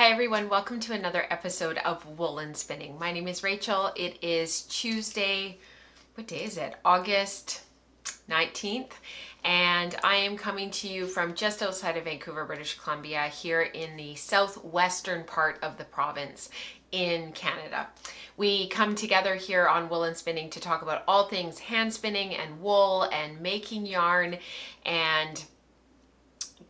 Hi everyone, welcome to another episode of Woolen Spinning. My name is Rachel. It is Tuesday, what day is it? August 19th. And I am coming to you from just outside of Vancouver, British Columbia, here in the southwestern part of the province in Canada. We come together here on Woolen Spinning to talk about all things hand spinning and wool and making yarn and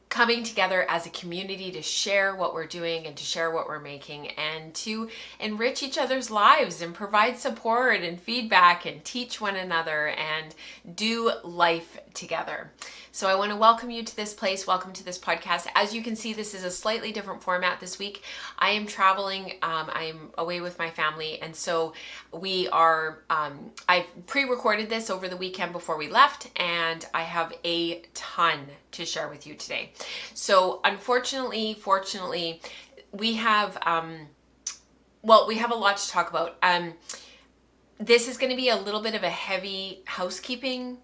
coming together as a community to share what we're doing and to share what we're making and to enrich each other's lives and provide support and feedback and teach one another and do life together. So I want to welcome you to this place. Welcome to this podcast. As you can see, this is a slightly different format this week. I am traveling. I'm away with my family. And so we are, I pre-recorded this over the weekend before we left, and I have a ton to share with you today. So fortunately, we have, we have a lot to talk about. This is going to be a little bit of a heavy housekeeping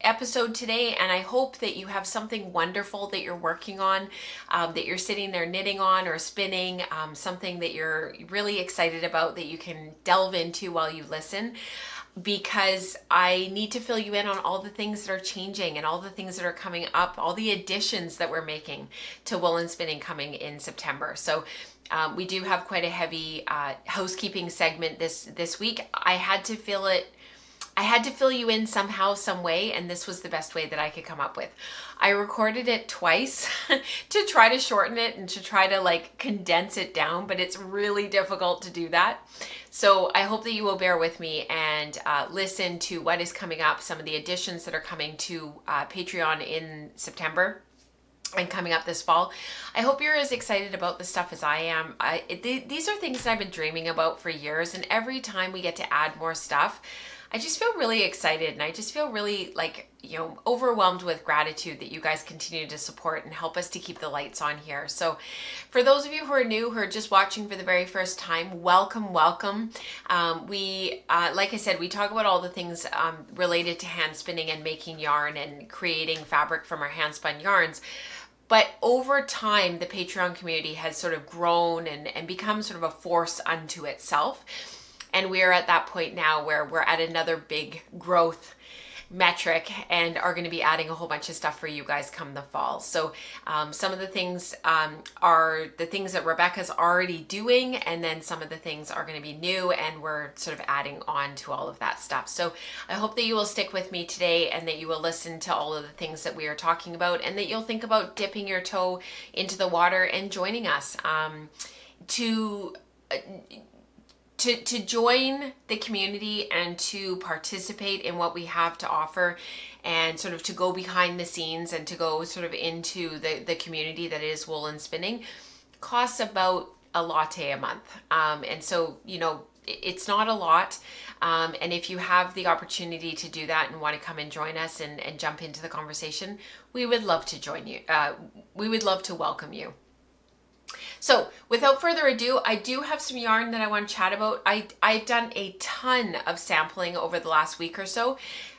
episode today, and I hope that you have something wonderful that you're working on, that you're sitting there knitting on or spinning, something that you're really excited about that you can delve into while you listen, because I need to fill you in on all the things that are changing and all the things that are coming up, all the additions that we're making to Woolen Spinning coming in September. So we do have quite a heavy housekeeping segment this week. I had to fill you in somehow, some way, and this was the best way that I could come up with. I recorded it twice to try to shorten it and to try to condense it down, but it's really difficult to do that. So I hope that you will bear with me and listen to what is coming up, some of the additions that are coming to Patreon in September and coming up this fall. I hope you're as excited about this stuff as I am. These are things that I've been dreaming about for years, and every time we get to add more stuff, I just feel really excited, and I just feel really overwhelmed with gratitude that you guys continue to support and help us to keep the lights on here. So for those of you who are new, who are just watching for the very first time, welcome. We, like I said, we talk about all the things related to hand spinning and making yarn and creating fabric from our hand spun yarns. But over time, the Patreon community has sort of grown and become sort of a force unto itself. And we're at that point now where we're at another big growth metric and are going to be adding a whole bunch of stuff for you guys come the fall. So some of the things are the things that Rebecca's already doing, and then some of the things are going to be new, and we're sort of adding on to all of that stuff. So I hope that you will stick with me today and that you will listen to all of the things that we are talking about, and that you'll think about dipping your toe into the water and joining us to join the community and to participate in what we have to offer, and sort of to go behind the scenes and to go sort of into the community that is Woolen Spinning, costs about a latte a month. And so, it's not a lot. And if you have the opportunity to do that and want to come and join us and jump into the conversation, we would love to join you. We would love to welcome you. So without further ado, I do have some yarn that I want to chat about. I've done a ton of sampling over the last week or so.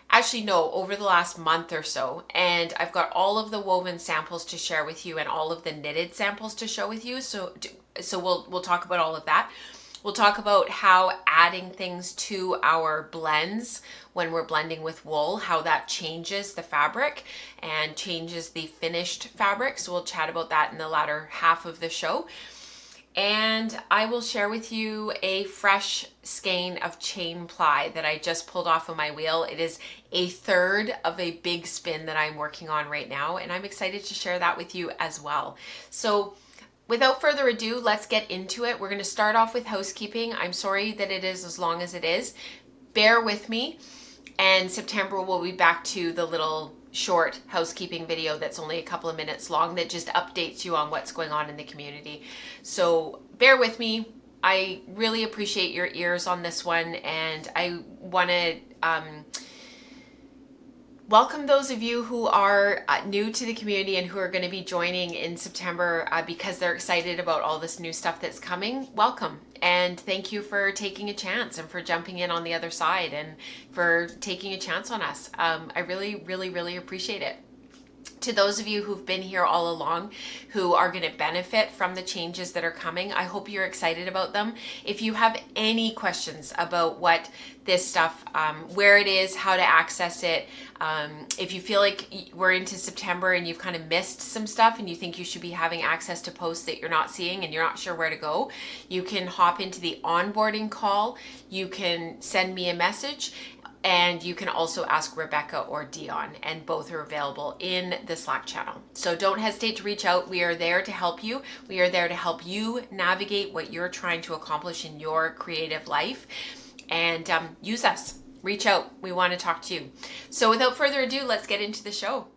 Actually, no, over the last month or so. And I've got all of the woven samples to share with you and all of the knitted samples to show with you. So we'll talk about all of that. We'll talk about how adding things to our blends when we're blending with wool, how that changes the fabric and changes the finished fabric. So we'll chat about that in the latter half of the show. And I will share with you a fresh skein of chain ply that I just pulled off of my wheel. It is a third of a big spin that I'm working on right now, and I'm excited to share that with you as well. So without further ado, let's get into it. We're going to start off with housekeeping. I'm sorry that it is as long as it is. Bear with me. And September we'll be back to the little short housekeeping video that's only a couple of minutes long that just updates you on what's going on in the community. So bear with me. I really appreciate your ears on this one, and I want to welcome those of you who are new to the community and who are going to be joining in September because they're excited about all this new stuff that's coming. Welcome, and thank you for taking a chance and for jumping in on the other side and for taking a chance on us. I really, really, really appreciate it. To those of you who've been here all along, who are going to benefit from the changes that are coming, I hope you're excited about them. If you have any questions about what this stuff, where it is, how to access it, if you feel like we're into September and you've kind of missed some stuff and you think you should be having access to posts that you're not seeing and you're not sure where to go, you can hop into the onboarding call. You can send me a message. And you can also ask Rebecca or Dionne, and both are available in the Slack channel. So don't hesitate to reach out. We are there to help you. We are there to help you navigate what you're trying to accomplish in your creative life. And use us. Reach out. We want to talk to you. So without further ado, let's get into the show.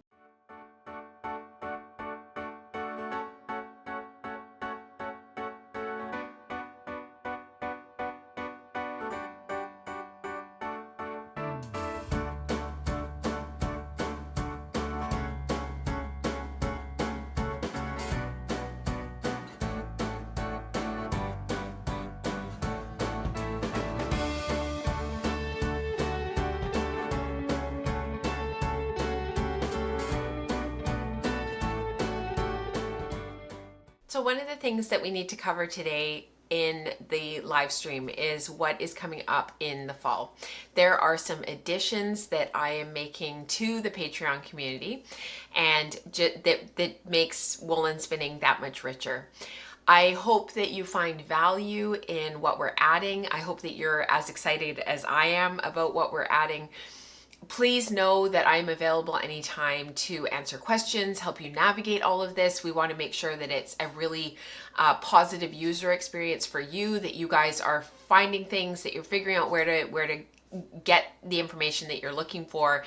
So one of the things that we need to cover today in the live stream is what is coming up in the fall. There are some additions that I am making to the Patreon community, and that makes woolen spinning that much richer. I hope that you find value in what we're adding. I hope that you're as excited as I am about what we're adding. Please know that I'm available anytime to answer questions, help you navigate all of this. We want to make sure that it's a really positive user experience for you, that you guys are finding things, that you're figuring out where to get the information that you're looking for,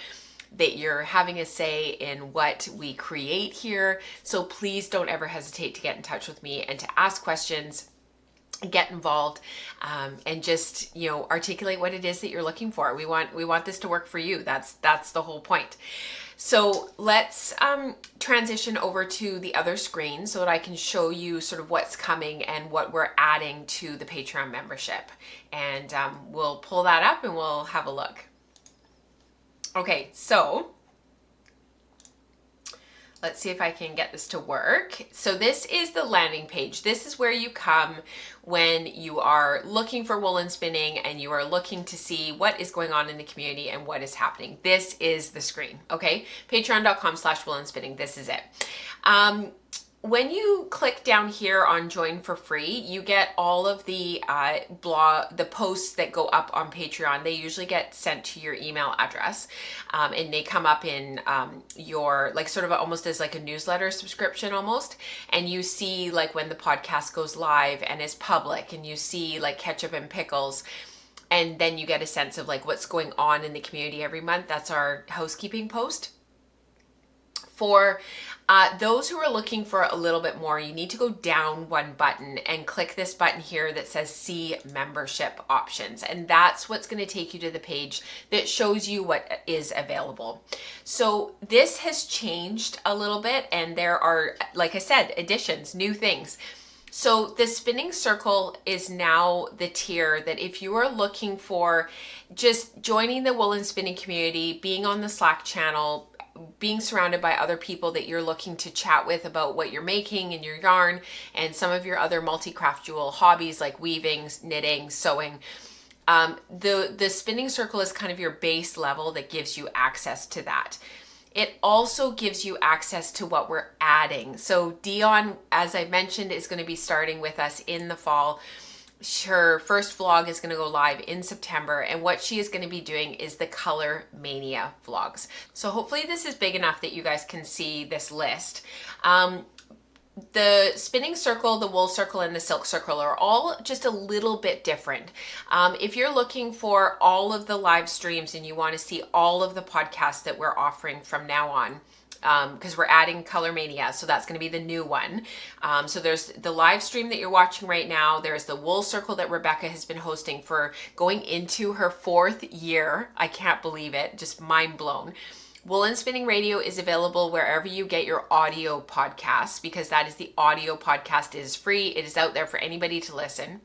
that you're having a say in what we create here. So please don't ever hesitate to get in touch with me and to ask questions, get involved, and just, articulate what it is that you're looking for. We want this to work for you. That's the whole point. So let's transition over to the other screen so that I can show you sort of what's coming and what we're adding to the Patreon membership. And we'll pull that up and we'll have a look. Okay, so let's see if I can get this to work. So this is the landing page. This is where you come when you are looking for woolen spinning and you are looking to see what is going on in the community and what is happening. This is the screen, okay? Patreon.com/woolen spinning. This is it. When you click down here on join for free, you get all of the the posts that go up on Patreon. They usually get sent to your email address, and they come up in your, like, sort of almost as like a newsletter subscription almost. And you see like when the podcast goes live and is public, and you see like Ketchup and Pickles. And then you get a sense of like what's going on in the community every month. That's our housekeeping post. For those who are looking for a little bit more, you need to go down one button and click this button here that says see membership options. And that's what's going to take you to the page that shows you what is available. So this has changed a little bit, and there are, like I said, additions, new things. So the spinning circle is now the tier that if you are looking for just joining the woolen spinning community, being on the Slack channel, being surrounded by other people that you're looking to chat with about what you're making and your yarn and some of your other multi-craft jewel hobbies like weaving, knitting, sewing. The spinning circle is kind of your base level that gives you access to that. It also gives you access to what we're adding. So Dionne, as I mentioned, is going to be starting with us in the fall. Her first vlog is going to go live in September, and what she is going to be doing is the Color Mania vlogs. So hopefully this is big enough that you guys can see this list. The spinning circle, the wool circle, and the silk circle are all just a little bit different. If you're looking for all of the live streams and you want to see all of the podcasts that we're offering from now on, because we're adding Color Mania, so that's going to be the new one. So there's the live stream that you're watching right now. There's the wool circle that Rebecca has been hosting for going into her 4th year. I can't believe it, just mind blown. Woolen Spinning Radio is available wherever you get your audio podcasts, because that is the audio podcast. It is free. It is out there for anybody to listen.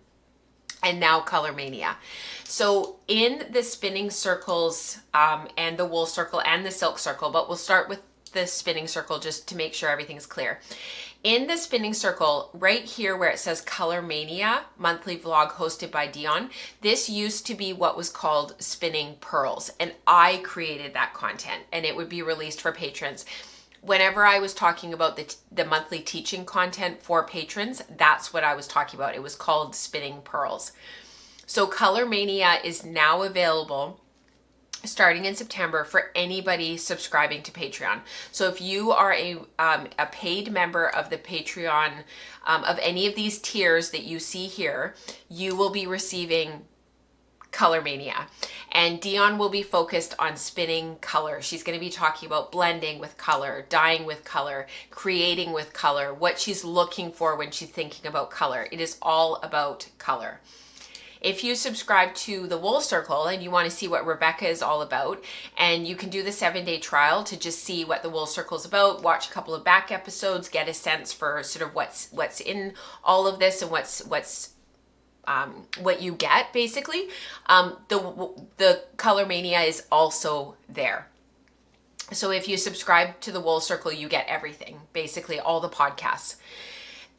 And now Color Mania. So in the spinning circles and the wool circle and the silk circle, but we'll start with the spinning circle just to make sure everything's clear. In the spinning circle, right here where it says Color Mania monthly vlog hosted by Dionne, this used to be what was called Spinning Pearls, and I created that content, and it would be released for patrons. Whenever I was talking about the monthly teaching content for patrons, that's what I was talking about. It was called Spinning Pearls. So Color Mania is now available starting in September for anybody subscribing to Patreon. So if you are a paid member of the Patreon, of any of these tiers that you see here, you will be receiving Color Mania. And Dionne will be focused on spinning color. She's going to be talking about blending with color, dyeing with color, creating with color, what she's looking for when she's thinking about color. It is all about color. If you subscribe to the Wool Circle and you want to see what Rebecca is all about, and you can do the 7-day trial to just see what the Wool Circle is about, watch a couple of back episodes, get a sense for sort of what's in all of this and what you get basically. The Color Mania is also there. So if you subscribe to the Wool Circle, you get everything, basically all the podcasts.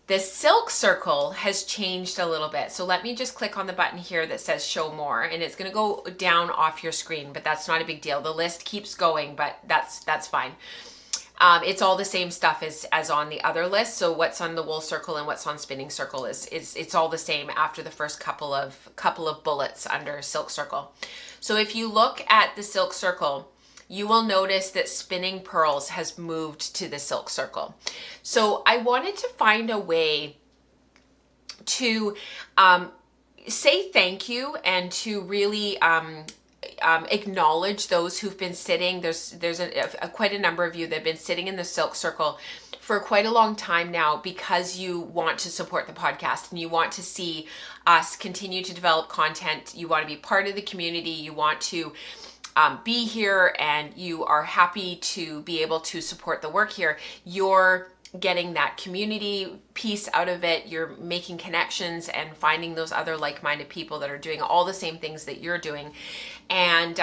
The Silk Circle has changed a little bit. So let me just click on the button here that says show more, and it's going to go down off your screen, but that's not a big deal. The list keeps going, but that's fine. It's all the same stuff as on the other list. So what's on the Wool Circle and what's on Spinning Circle is it's all the same after the first couple of bullets under Silk Circle. So if you look at the Silk Circle, you will notice that Spinning Pearls has moved to the Silk Circle. So I wanted to find a way to say thank you and to really acknowledge those who've been sitting. There's quite a number of you that have been sitting in the Silk Circle for quite a long time now because you want to support the podcast and you want to see us continue to develop content. You want to be part of the community. You want to be here, and you are happy to be able to support the work here. You're getting that community piece out of it. You're making connections and finding those other like-minded people that are doing all the same things that you're doing. And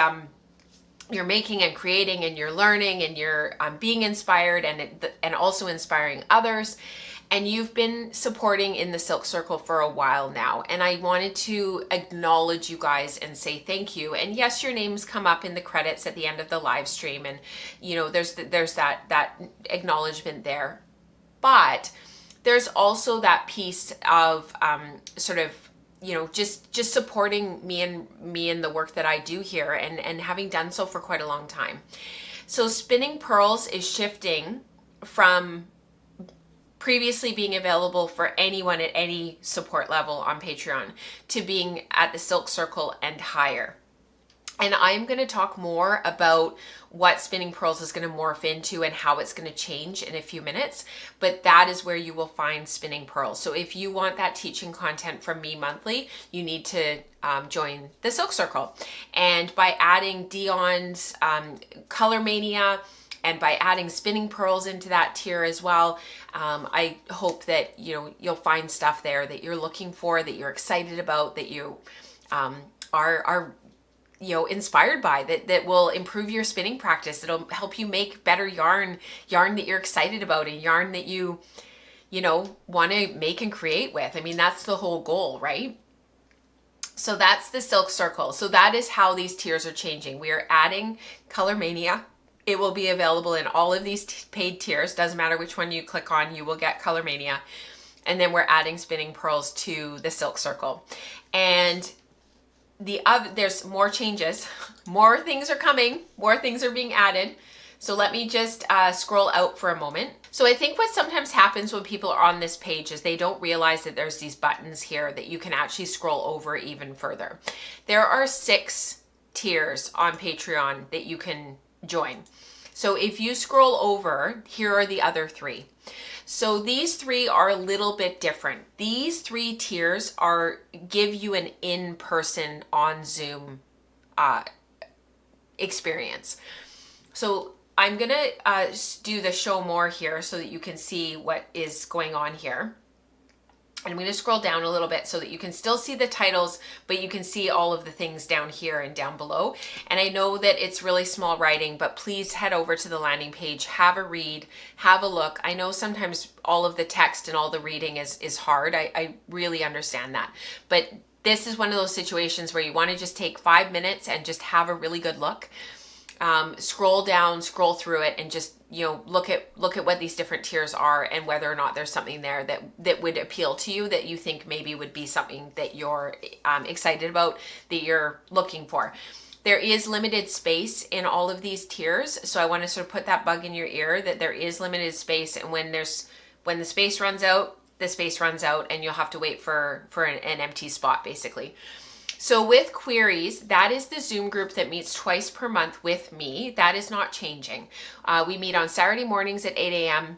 you're making and creating, and you're learning, and you're being inspired, and also inspiring others. And you've been supporting in the Silk Circle for a while now. And I wanted to acknowledge you guys and say thank you. And yes, your names come up in the credits at the end of the live stream. And, you know, there's that acknowledgement there. But there's also that piece of sort of, you know, just supporting me and the work that I do here, and having done so for quite a long time. So Spinning Pearls is shifting from previously being available for anyone at any support level on Patreon to being at the Silk Circle and higher. And I'm going to talk more about what Spinning Pearls is going to morph into and how it's going to change in a few minutes. But that is where you will find Spinning Pearls. So if you want that teaching content from me monthly, you need to join the Silk Circle. And by adding Dionne's Color Mania, and by adding Spinning Pearls into that tier as well, I hope that you'll find stuff there that you're looking for, that you're excited about, that you are inspired by, that will improve your spinning practice. It'll help you make better yarn that you're excited about, and yarn that you want to make and create with. I mean, that's the whole goal, right? So that's the Silk Circle. So that is how these tiers are changing. We are adding Color Mania. It will be available in all of these paid tiers. Doesn't matter which one you click on, you will get Color Mania. And then we're adding Spinning Pearls to the Silk Circle. And there's more changes. More things are coming. More things are being added. So let me just scroll out for a moment. So I think what sometimes happens when people are on this page is they don't realize that there's these buttons here that you can actually scroll over even further. There are 6 tiers on Patreon that you can join. So if you scroll over, here are the other 3. So these 3 are a little bit different. These 3 tiers give you an in-person on Zoom experience. So I'm gonna do the show more here so that you can see what is going on here. And I'm going to scroll down a little bit so that you can still see the titles, but you can see all of the things down here and down below. And I know that it's really small writing, but please head over to the landing page, have a read, have a look. I know sometimes all of the text and all the reading is hard. I really understand that. But this is one of those situations where you want to just take 5 minutes and just have a really good look. Scroll down, scroll through it, and just, you know, look at what these different tiers are and whether or not there's something there that would appeal to you, that you think maybe would be something that you're excited about, that you're looking for. There is limited space in all of these tiers, so I want to sort of put that bug in your ear that there is limited space, and when the space runs out, the space runs out, and you'll have to wait for an empty spot, basically. So with queries, that is the Zoom group that meets twice per month with me. That is not changing. We meet on Saturday mornings at 8 a.m.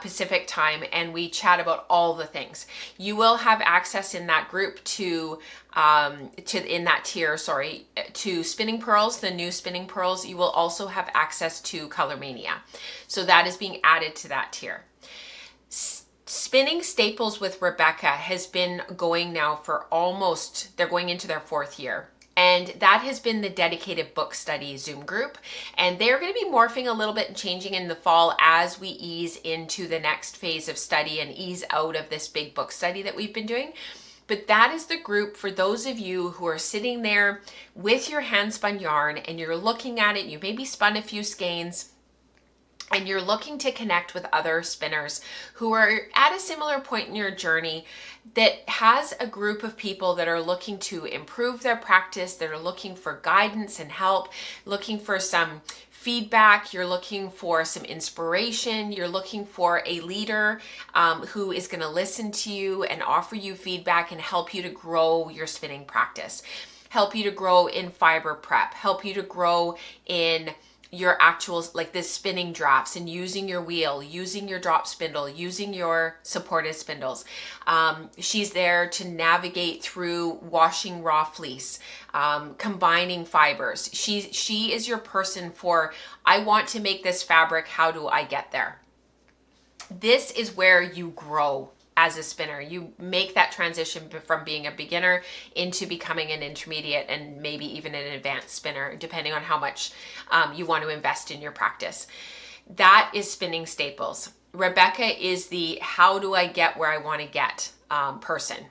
Pacific time, and we chat about all the things. You will have access in that group to in that tier, to Spinning Pearls, the new Spinning Pearls. You will also have access to Color Mania. So that is being added to that tier. Spinning Staples with Rebecca has been going now for they're going into their 4th year. And that has been the dedicated book study Zoom group. And they're going to be morphing a little bit and changing in the fall as we ease into the next phase of study and ease out of this big book study that we've been doing. But that is the group for those of you who are sitting there with your hand spun yarn and you're looking at it, you maybe spun a few skeins, and you're looking to connect with other spinners who are at a similar point in your journey, that has a group of people that are looking to improve their practice, that are looking for guidance and help, looking for some feedback, you're looking for some inspiration, you're looking for a leader who is going to listen to you and offer you feedback and help you to grow your spinning practice, help you to grow in fiber prep, help you to grow in your actual, like this spinning drafts and using your wheel, using your drop spindle, using your supported spindles. She's there to navigate through washing raw fleece, combining fibers. She is your person for, I want to make this fabric, how do I get there? This is where you grow as a spinner. You make that transition from being a beginner into becoming an intermediate and maybe even an advanced spinner, depending on how much you want to invest in your practice. That is Spinning Staples. Rebecca is the how do I get where I want to get person.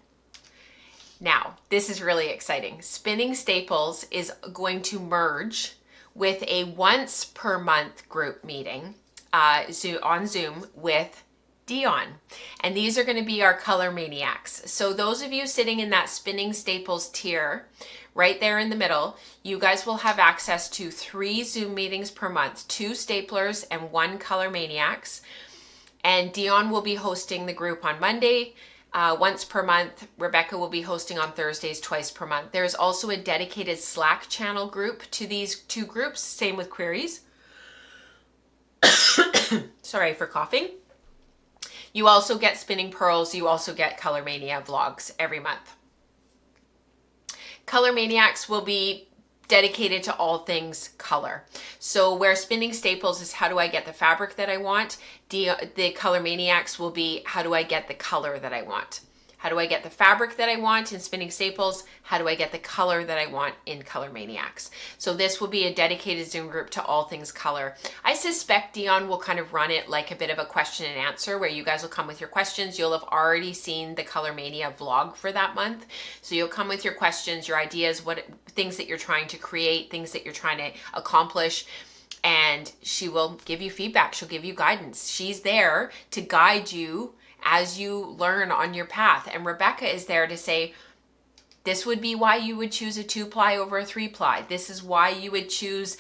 Now, this is really exciting. Spinning Staples is going to merge with a once per month group meeting on Zoom with Dionne. And these are going to be our color maniacs. So those of you sitting in that Spinning Staples tier, right there in the middle, you guys will have access to 3 Zoom meetings per month, 2 staplers and 1 color maniacs. And Dionne will be hosting the group on Monday, once per month. Rebecca will be hosting on Thursdays, twice per month. There's also a dedicated Slack channel group to these 2 groups, same with queries. Sorry for coughing. You also get Spinning Pearls. You also get Color Mania vlogs every month. Color Maniacs will be dedicated to all things color. So where Spinning Staples is how do I get the fabric that I want, the Color Maniacs will be how do I get the color that I want. How do I get the fabric that I want in Spinning Staples? How do I get the color that I want in Color Maniacs? So this will be a dedicated Zoom group to all things color. I suspect Dionne will kind of run it like a bit of a question and answer where you guys will come with your questions. You'll have already seen the Color Mania vlog for that month. So you'll come with your questions, your ideas, things that you're trying to create, things that you're trying to accomplish. And she will give you feedback. She'll give you guidance. She's there to guide you as you learn on your path. And Rebecca is there to say, this would be why you would choose a 2-ply over a 3-ply. This is why you would choose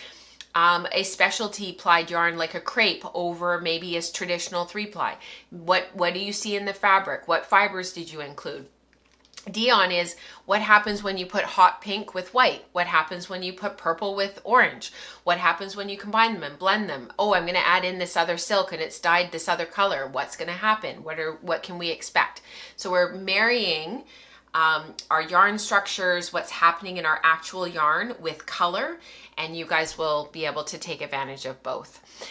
a specialty plied yarn like a crepe over maybe a traditional 3-ply. What do you see in the fabric? What fibers did you include? Dionne is what happens when you put hot pink with white? What happens when you put purple with orange? What happens when you combine them and blend them? Oh, I'm going to add in this other silk and it's dyed this other color. What's going to happen? What can we expect? So we're marrying our yarn structures, what's happening in our actual yarn with color, and you guys will be able to take advantage of both.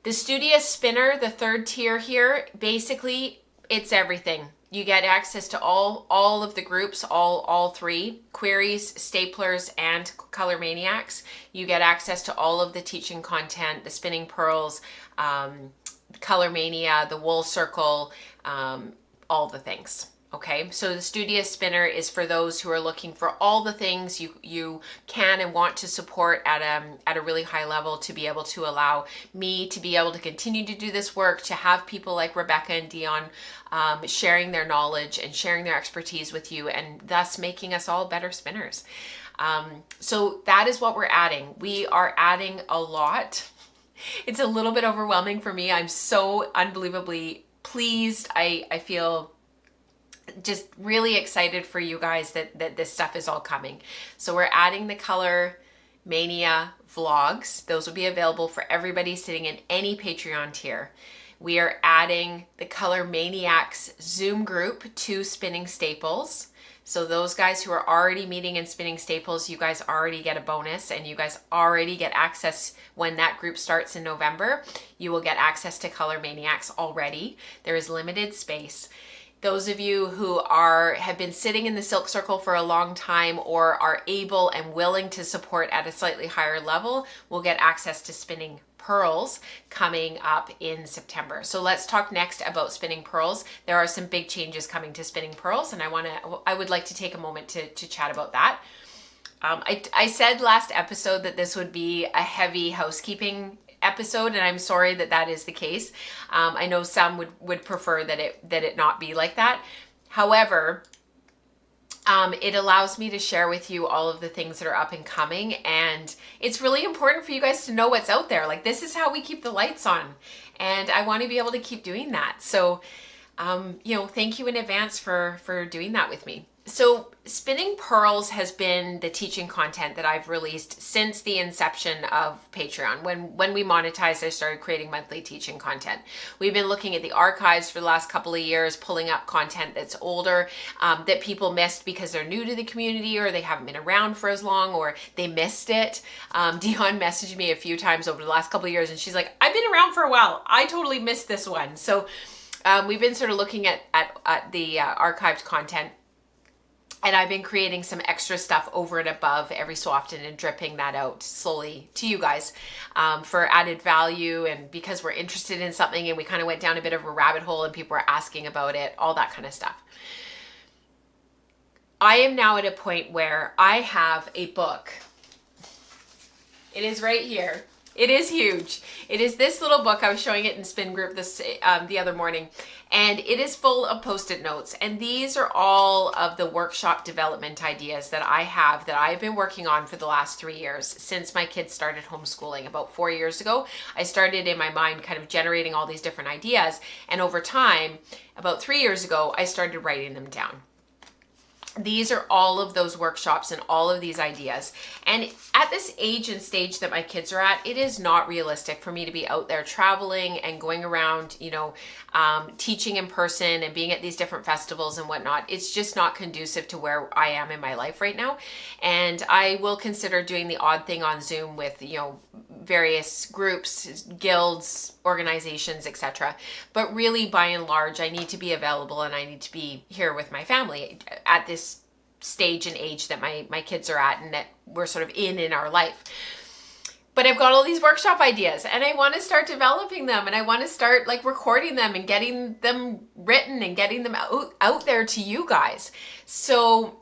The Studious Spinner, the 3rd tier here, basically it's everything. You get access to all of the groups, all three: queries, staplers, and color maniacs. You get access to all of the teaching content, the spinning pearls, color mania, the wool circle, all the things. Okay, so the Studious Spinner is for those who are looking for all the things you can and want to support at a really high level, to be able to allow me to be able to continue to do this work, to have people like Rebecca and Dionne sharing their knowledge and sharing their expertise with you, and thus making us all better spinners. So that is what we're adding. We are adding a lot. It's a little bit overwhelming for me. I'm so unbelievably pleased. I feel just really excited for you guys that this stuff is all coming. So we're adding the Color Mania vlogs. Those will be available for everybody sitting in any Patreon tier. We are adding the Color Maniacs Zoom group to Spinning Staples. So those guys who are already meeting and spinning staples, you guys already get a bonus, and you guys already get access when that group starts in November. You will get access to Color Maniacs already. There is limited space. Those of you who have been sitting in the Silk Circle for a long time, or are able and willing to support at a slightly higher level, will get access to Spinning Pearls coming up in September. So let's talk next about Spinning Pearls. There are some big changes coming to Spinning Pearls, and I would like to take a moment to chat about that. I said last episode that this would be a heavy housekeeping episode, and I'm sorry that is the case. I know some would prefer that it not be like that. However, it allows me to share with you all of the things that are up and coming, and it's really important for you guys to know what's out there. Like, this is how we keep the lights on, and I want to be able to keep doing that. So, thank you in advance for doing that with me. So Spinning Pearls has been the teaching content that I've released since the inception of Patreon. When we monetized, I started creating monthly teaching content. We've been looking at the archives for the last couple of years, pulling up content that's older, that people missed because they're new to the community, or they haven't been around for as long, or they missed it. Dionne messaged me a few times over the last couple of years, and she's like, I've been around for a while. I totally missed this one. So we've been sort of looking at the archived content. And I've been creating some extra stuff over and above every so often, and dripping that out slowly to you guys for added value, and because we're interested in something and we kind of went down a bit of a rabbit hole and people were asking about it, all that kind of stuff. I am now at a point where I have a book. It is right here. It is huge. It is this little book. I was showing it in Spin Group the other morning, and it is full of Post-it notes. And these are all of the workshop development ideas that I've been working on for the last 3 years, since my kids started homeschooling about 4 years ago. I started in my mind kind of generating all these different ideas, and over time, about 3 years ago, I started writing them down. These are all of those workshops and all of these ideas. And at this age and stage that my kids are at, it is not realistic for me to be out there traveling and going around, teaching in person and being at these different festivals and whatnot. It's just not conducive to where I am in my life right now. And I will consider doing the odd thing on Zoom with, various groups, guilds, organizations, etc. But really, by and large, I need to be available, and I need to be here with my family at this stage and age that my kids are at, and that we're sort of in our life. But I've got all these workshop ideas, and I want to start developing them, and I want to start recording them and getting them written and getting them out there to you guys. So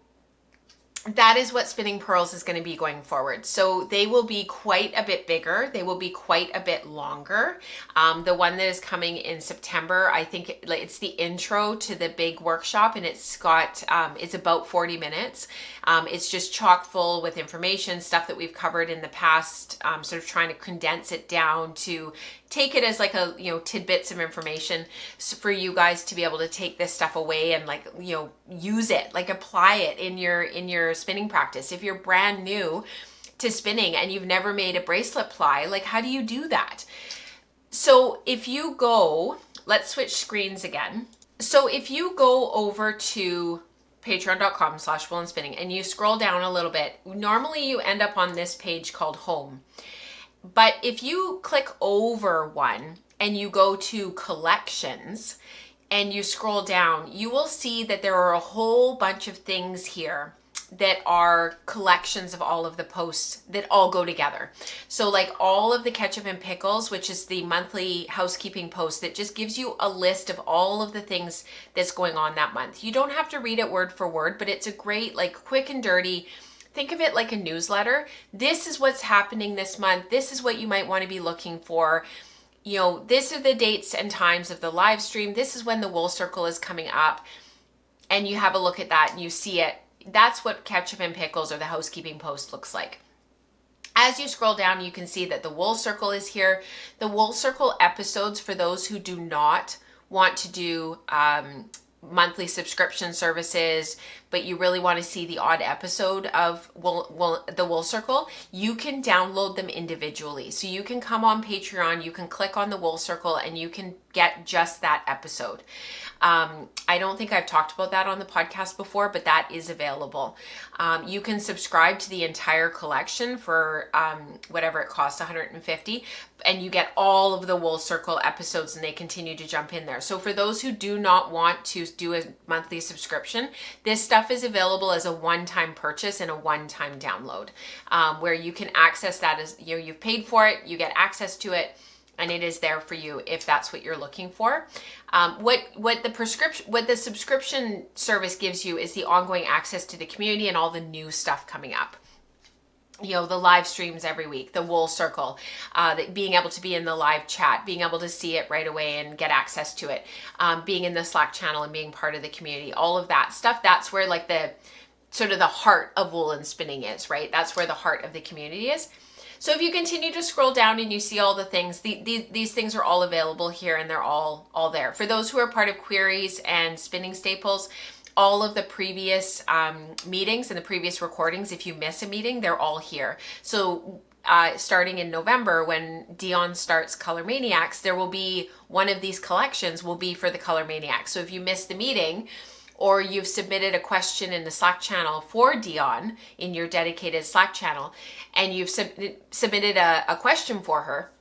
that is what Spinning Pearls is going to be going forward. So they will be quite a bit bigger. They will be quite a bit longer. The one that is coming in September, I think it's the intro to the big workshop, and it's about 40 minutes. It's just chock full with information, stuff that we've covered in the past, sort of trying to condense it down to take it as tidbits of information for you guys to be able to take this stuff away and use it, apply it in your spinning practice. If you're brand new to spinning and you've never made a bracelet ply, how do you do that? So if you go, let's switch screens again. So if you go over to patreon.com/woolenspinning and you scroll down a little bit, normally you end up on this page called Home. But if you click over one and you go to Collections, and you scroll down, you will see that there are a whole bunch of things here that are collections of all of the posts that all go together. So like all of the Ketchup and Pickles, which is the monthly housekeeping post that just gives you a list of all of the things that's going on that month. You don't have to read it word for word, but it's a great, like, quick and dirty. Think of it like a newsletter. This is what's happening this month. This is what you might want to be looking for. You know, this are the dates and times of the live stream. This is when the Wool Circle is coming up. And you have a look at that and you see it. That's what Ketchup and Pickles or the housekeeping post looks like. As you scroll down, you can see that the Wool Circle is here. The Wool Circle episodes, for those who do not want to do monthly subscription services, but you really want to see the odd episode of the Wool Circle, you can download them individually. So you can come on Patreon, you can click on the Wool Circle, and you can get just that episode. I don't think I've talked about that on the podcast before, but that is available. You can subscribe to the entire collection for whatever it costs, $150, and you get all of the Wool Circle episodes, and they continue to jump in there. So for those who do not want to do a monthly subscription, this stuff is available as a one-time purchase and a one-time download, where you can access that as, you know, you've paid for it, you get access to it, and it is there for you if that's what you're looking for. What the subscription service gives you is the ongoing access to the community and all the new stuff coming up. You know, the live streams every week, the Wool Circle, being able to be in the live chat, being able to see it right away and get access to it, being in the Slack channel and being part of the community, all of that stuff. That's where like the sort of the heart of woolen spinning is, right? That's where the heart of the community is. So if you continue to scroll down and you see all the things, these things are all available here, and they're all there. For those who are part of Queries and Spinning Staples, all of the previous meetings and the previous recordings, if you miss a meeting, they're all here. So starting in November, when Dionne starts Color Maniacs, there will be one of these collections will be for the Color Maniacs. So if you miss the meeting, or you've submitted a question in the Slack channel for Dionne in your dedicated Slack channel, and you've submitted a question for her,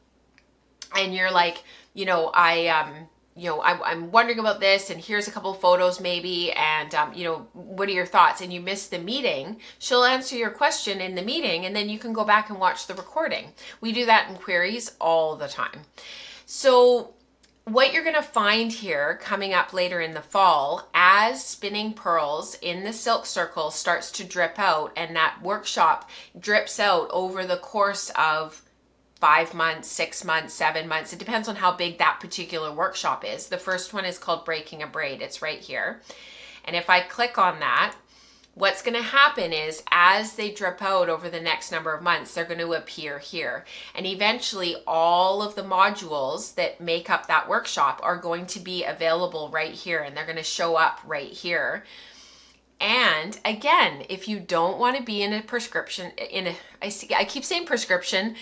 and you're like, you know, I'm wondering about this, and here's a couple of photos maybe, and you know, what are your thoughts? And you miss the meeting, she'll answer your question in the meeting, and then you can go back and watch the recording. We do that in Queries all the time. So what you're going to find here coming up later in the fall, as spinning pearls in the silk circle starts to drip out, and that workshop drips out over the course of 5 months, 6 months, 7 months. It depends on how big that particular workshop is. The first one is called Breaking a Braid. It's right here. And if I click on that, what's going to happen is as they drip out over the next number of months, they're going to appear here. And eventually all of the modules that make up that workshop are going to be available right here, and they're going to show up right here. And again, if you don't want to be in a prescription, I keep saying prescription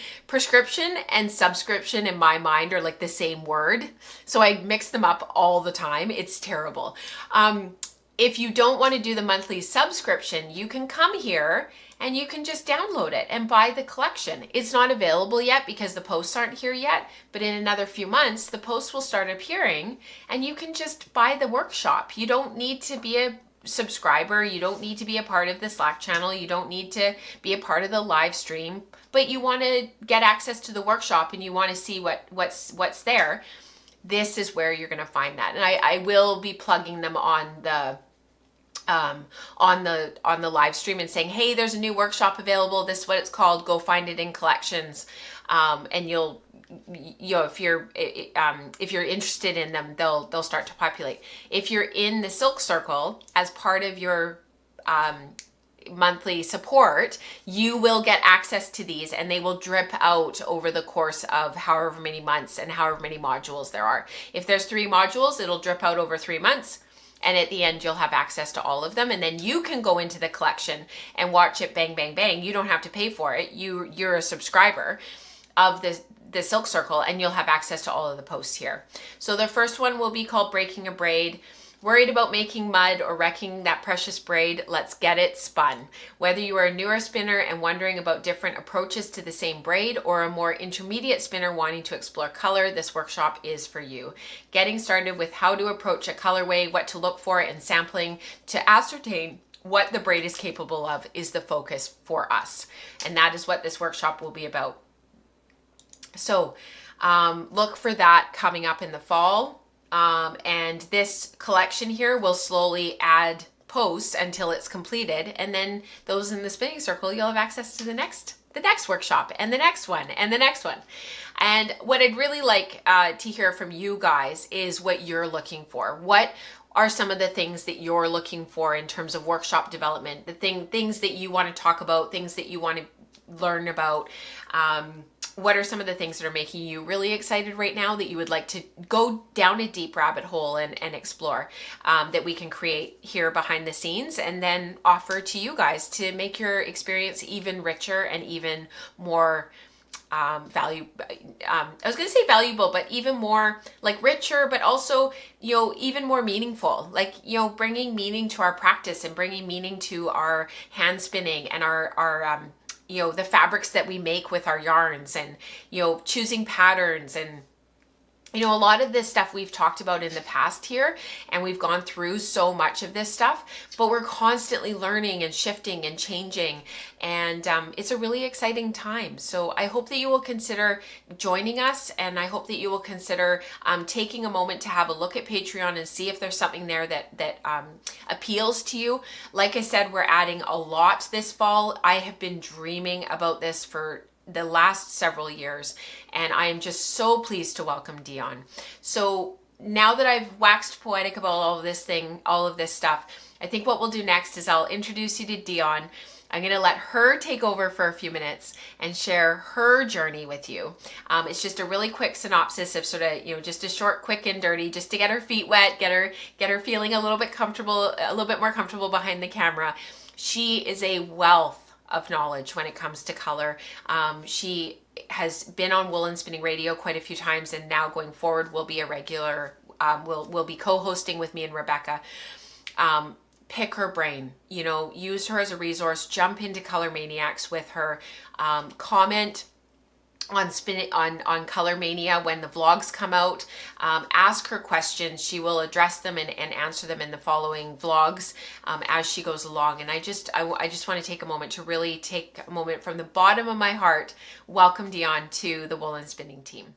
and subscription in my mind are like the same word. So I mix them up all the time. It's terrible. If you don't want to do the monthly subscription, you can come here and you can just download it and buy the collection. It's not available yet because the posts aren't here yet, but in another few months, the posts will start appearing and you can just buy the workshop. You don't need to be a subscriber. You don't need to be a part of the Slack channel. You don't need to be a part of the live stream, but you want to get access to the workshop and you want to see what's there. This is where you're going to find that. And I will be plugging them on the live stream and saying, hey, there's a new workshop available. This is what it's called. Go find it in collections. And you know, if you're interested in them, they'll start to populate. If you're in the Silk Circle as part of your monthly support, you will get access to these, and they will drip out over the course of however many months and however many modules there are. If there's 3 modules, it'll drip out over 3 months. And at the end, you'll have access to all of them. And then you can go into the collection and watch it bang, bang, bang. You don't have to pay for it. You're a subscriber of the Silk Circle, and you'll have access to all of the posts here. So the first one will be called Breaking a Braid. Worried about making mud or wrecking that precious braid? Let's get it spun. Whether you are a newer spinner and wondering about different approaches to the same braid, or a more intermediate spinner wanting to explore color, this workshop is for you. Getting started with how to approach a colorway, what to look for, and sampling to ascertain what the braid is capable of is the focus for us. And that is what this workshop will be about. So look for that coming up in the fall. And this collection here will slowly add posts until it's completed. And then those in the spinning circle, you'll have access to the next workshop and the next one and the next one. And what I'd really like to hear from you guys is what you're looking for. What are some of the things that you're looking for in terms of workshop development, the things that you want to talk about, things that you want to learn about? What are some of the things that are making you really excited right now that you would like to go down a deep rabbit hole and explore, that we can create here behind the scenes and then offer to you guys to make your experience even richer and even more I was going to say valuable, but even more like richer, but also, even more meaningful, like, bringing meaning to our practice and bringing meaning to our hand spinning and our the fabrics that we make with our yarns, and, choosing patterns, and, a lot of this stuff we've talked about in the past here, and we've gone through so much of this stuff, but we're constantly learning and shifting and changing, and it's a really exciting time. So I hope that you will consider joining us, and I hope that you will consider taking a moment to have a look at Patreon and see if there's something there that appeals to you. Like I said, we're adding a lot this fall. I have been dreaming about this for the last several years, and I am just so pleased to welcome Dionne. So now that I've waxed poetic about all of this stuff, I think what we'll do next is I'll introduce you to Dionne. I'm going to let her take over for a few minutes and share her journey with you. It's just a really quick synopsis of sort of, just a short, quick and dirty, just to get her feet wet, get her feeling a little bit more comfortable behind the camera. She is a wealth of knowledge when it comes to color. She has been on Woolen Spinning Radio quite a few times, and now going forward will be a regular, will be co-hosting with me and Rebecca. Pick her brain, use her as a resource, jump into Color Maniacs with her, comment on Color Mania when the vlogs come out, ask her questions. She will address them and answer them in the following vlogs as she goes along. And I just want to take a moment to really take a moment from the bottom of my heart, welcome Dionne to the Woolen Spinning team.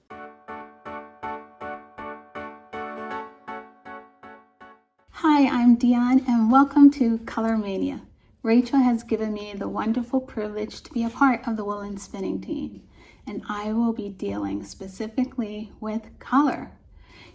Hi, I'm Dionne, and welcome to Color Mania. Rachel has given me the wonderful privilege to be a part of the Woolen Spinning team, and I will be dealing specifically with color.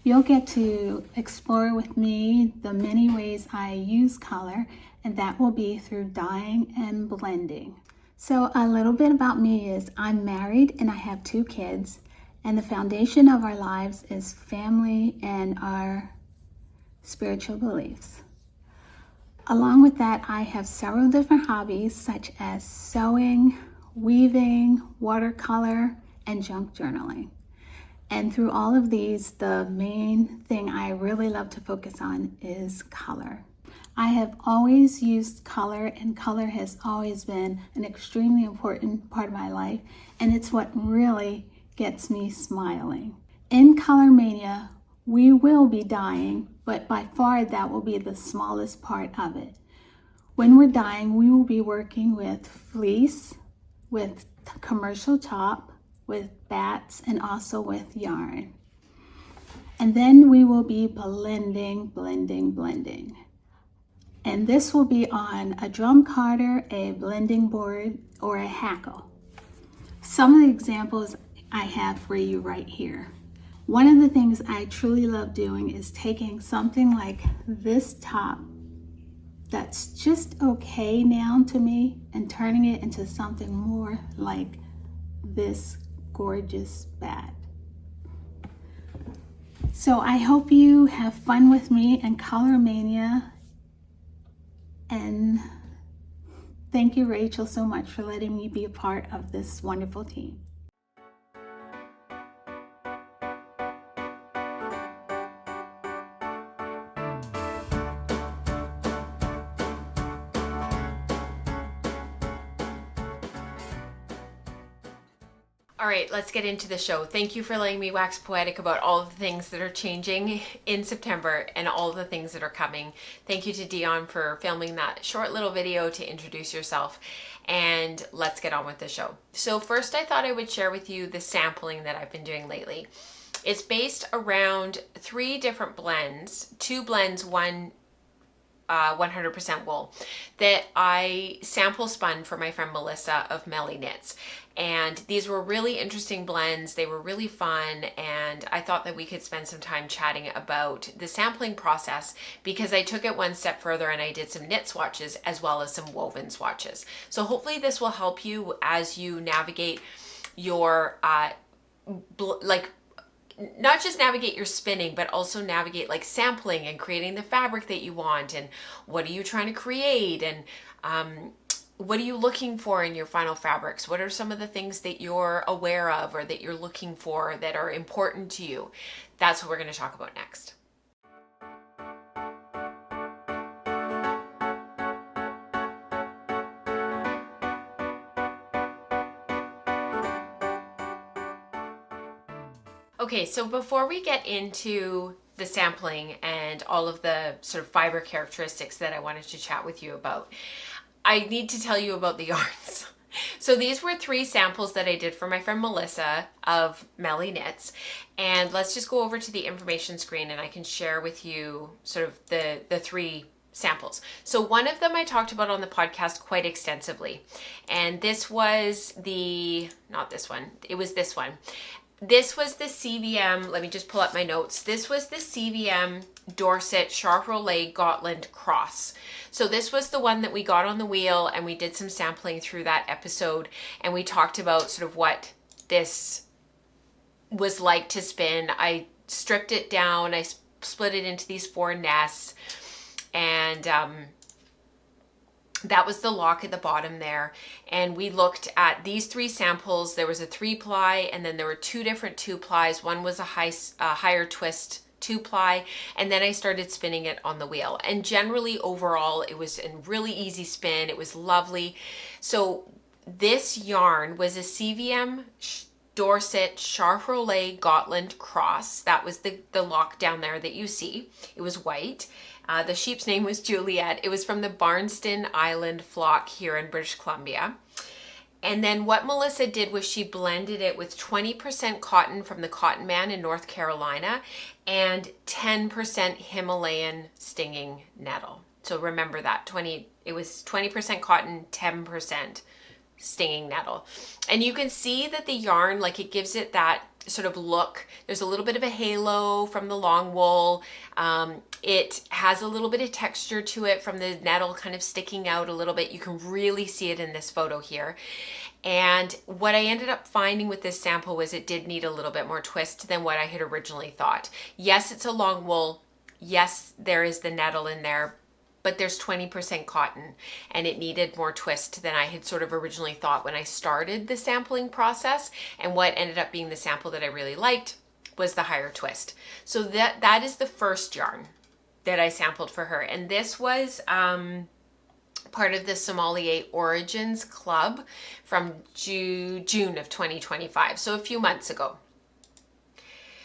You'll get to explore with me the many ways I use color, and that will be through dyeing and blending. So a little bit about me is I'm married and I have 2 kids, and the foundation of our lives is family and our spiritual beliefs. Along with that, I have several different hobbies such as sewing, weaving, watercolor, and junk journaling. And through all of these, the main thing I really love to focus on is color. I have always used color, and color has always been an extremely important part of my life, and it's what really gets me smiling. In Color Mania, we will be dyeing, but by far that will be the smallest part of it. When we're dyeing, we will be working with fleece, with commercial top, with bats, and also with yarn. And then we will be blending. And this will be on a drum carder, a blending board, or a hackle. Some of the examples I have for you right here. One of the things I truly love doing is taking something like this top that's just okay now to me and turning it into something more like this gorgeous bat. So I hope you have fun with me and Color Mania, and thank you, Rachel, so much for letting me be a part of this wonderful team. All right, let's get into the show. Thank you for letting me wax poetic about all of the things that are changing in September and all of the things that are coming. Thank you to Dionne for filming that short little video to introduce yourself. And let's get on with the show. So first, I thought I would share with you the sampling that I've been doing lately. It's based around 3 different blends, 2 blends, one 100% wool, that I sample spun for my friend Melissa of Melly Knits. And these were really interesting blends. They were really fun. And I thought that we could spend some time chatting about the sampling process, because I took it one step further and I did some knit swatches as well as some woven swatches. So hopefully this will help you as you navigate your not just navigate your spinning, but also navigate like sampling and creating the fabric that you want, and what are you trying to create, and what are you looking for in your final fabrics? What are some of the things that you're aware of or that you're looking for that are important to you? That's what we're going to talk about next. Okay, so before we get into the sampling and all of the sort of fiber characteristics that I wanted to chat with you about, I need to tell you about the yarns. So these were 3 samples that I did for my friend Melissa of Melly Knits. And let's just go over to the information screen and I can share with you sort of the 3 samples. So one of them I talked about on the podcast quite extensively. And this was not this one, it was this one. This was the CVM, let me just pull up my notes. This was the CVM Dorset Charolais Gotland Cross. So this was the one that we got on the wheel, and we did some sampling through that episode, and we talked about sort of what this was like to spin. I stripped it down, I split it into these 4 nests, and that was the lock at the bottom there. And we looked at these 3 samples. There was a 3-ply, and then there were 2 different 2-plies. One was a higher twist 2-ply, and then I started spinning it on the wheel. And generally, overall, it was a really easy spin. It was lovely. So this yarn was a CVM Dorset Charolais Gotland Cross. That was the lock down there that you see. It was white. The sheep's name was Juliet. It was from the Barnston Island flock here in British Columbia. And then what Melissa did was she blended it with 20% cotton from the Cotton Man in North Carolina and 10% Himalayan stinging nettle. So remember that, it was 20% cotton, 10% stinging nettle. And you can see that the yarn, like, it gives it that sort of look. There's a little bit of a halo from the long wool. It has a little bit of texture to it from the nettle kind of sticking out a little bit. You can really see it in this photo here. And what I ended up finding with this sample was it did need a little bit more twist than what I had originally thought. Yes, it's a long wool. Yes, there is the nettle in there, but there's 20% cotton, and it needed more twist than I had sort of originally thought when I started the sampling process. And what ended up being the sample that I really liked was the higher twist. So that is the first yarn that I sampled for her. And this was part of the Sommelier Origins Club from June of 2025, so a few months ago.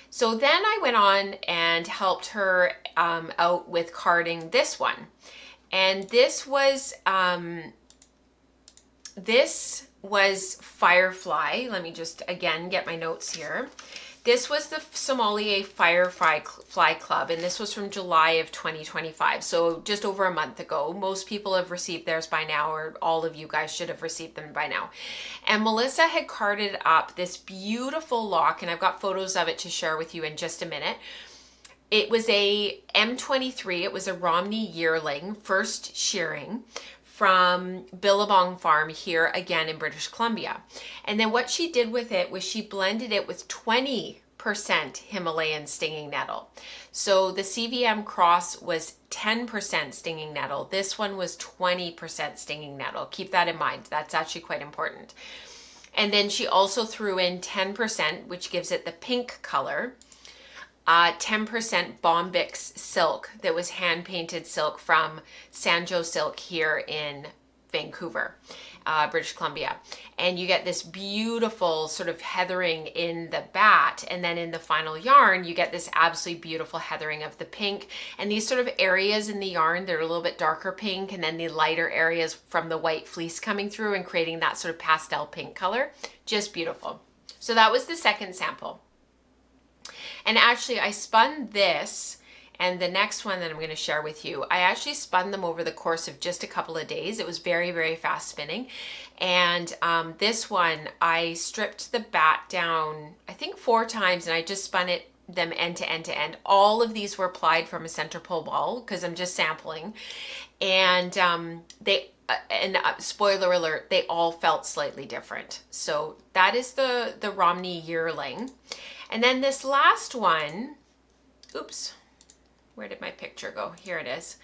So then I went on and helped her out with carding this one. And this was Firefly. Let me just again get my notes here. This was the Sommelier Firefly Club, and this was from July of 2025, so just over a month ago. Most people have received theirs by now, or all of you guys should have received them by now. And Melissa had carded up this beautiful lock, and I've got photos of it to share with you in just a minute. It was a M23, it was a Romney yearling, first shearing, from Billabong Farm here again in British Columbia. And then what she did with it was she blended it with 20% Himalayan stinging nettle. So the CVM Cross was 10% stinging nettle. This one was 20% stinging nettle. Keep that in mind. That's actually quite important. And then she also threw in 10%, which gives it the pink color. 10% Bombyx silk that was hand painted silk from Sanjo Silk here in Vancouver, British Columbia. And you get this beautiful sort of heathering in the bat. And then in the final yarn, you get this absolutely beautiful heathering of the pink. And these sort of areas in the yarn, they're a little bit darker pink. And then the lighter areas from the white fleece coming through and creating that sort of pastel pink color. Just beautiful. So that was the second sample. And actually I spun this and the next one that I'm going to share with you, I actually spun them over the course of just a couple of days. It was very, very fast spinning. And this one, I stripped the bat down, I think 4 times, and I just spun them end to end to end. All of these were applied from a center pull ball because I'm just sampling. And spoiler alert, they all felt slightly different. So that is the Romney yearling. And then this last one, oops, where did my picture go? Here it is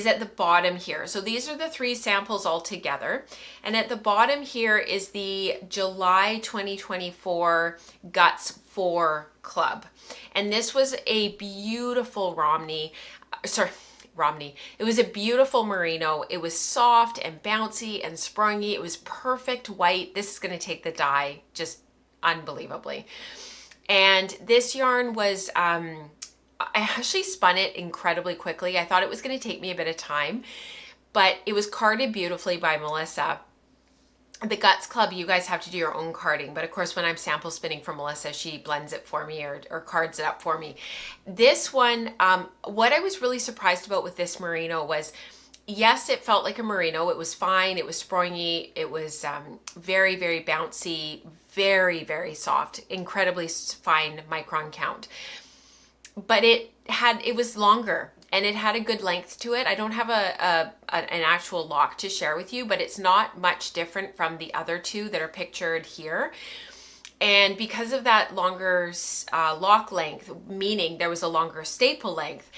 at the bottom here. So these are the 3 samples all together. And at the bottom here is the July 2024 Guts 4 Club. And this was a beautiful Romney. It was a beautiful merino. It was soft and bouncy and sprungy. It was perfect white. This is going to take the dye just unbelievably. And this yarn was, I actually spun it incredibly quickly. I thought it was going to take me a bit of time, but it was carded beautifully by Melissa. The Guts Club, you guys have to do your own carding, but of course when I'm sample spinning for Melissa, she blends it for me or cards it up for me. This one, what I was really surprised about with this merino was, yes, it felt like a merino. It was fine. It was springy. It was very, very bouncy, very, very soft, incredibly fine micron count. But it was longer and it had a good length to it. I don't have an actual lock to share with you, but it's not much different from the other 2 that are pictured here. And because of that longer lock length, meaning there was a longer staple length,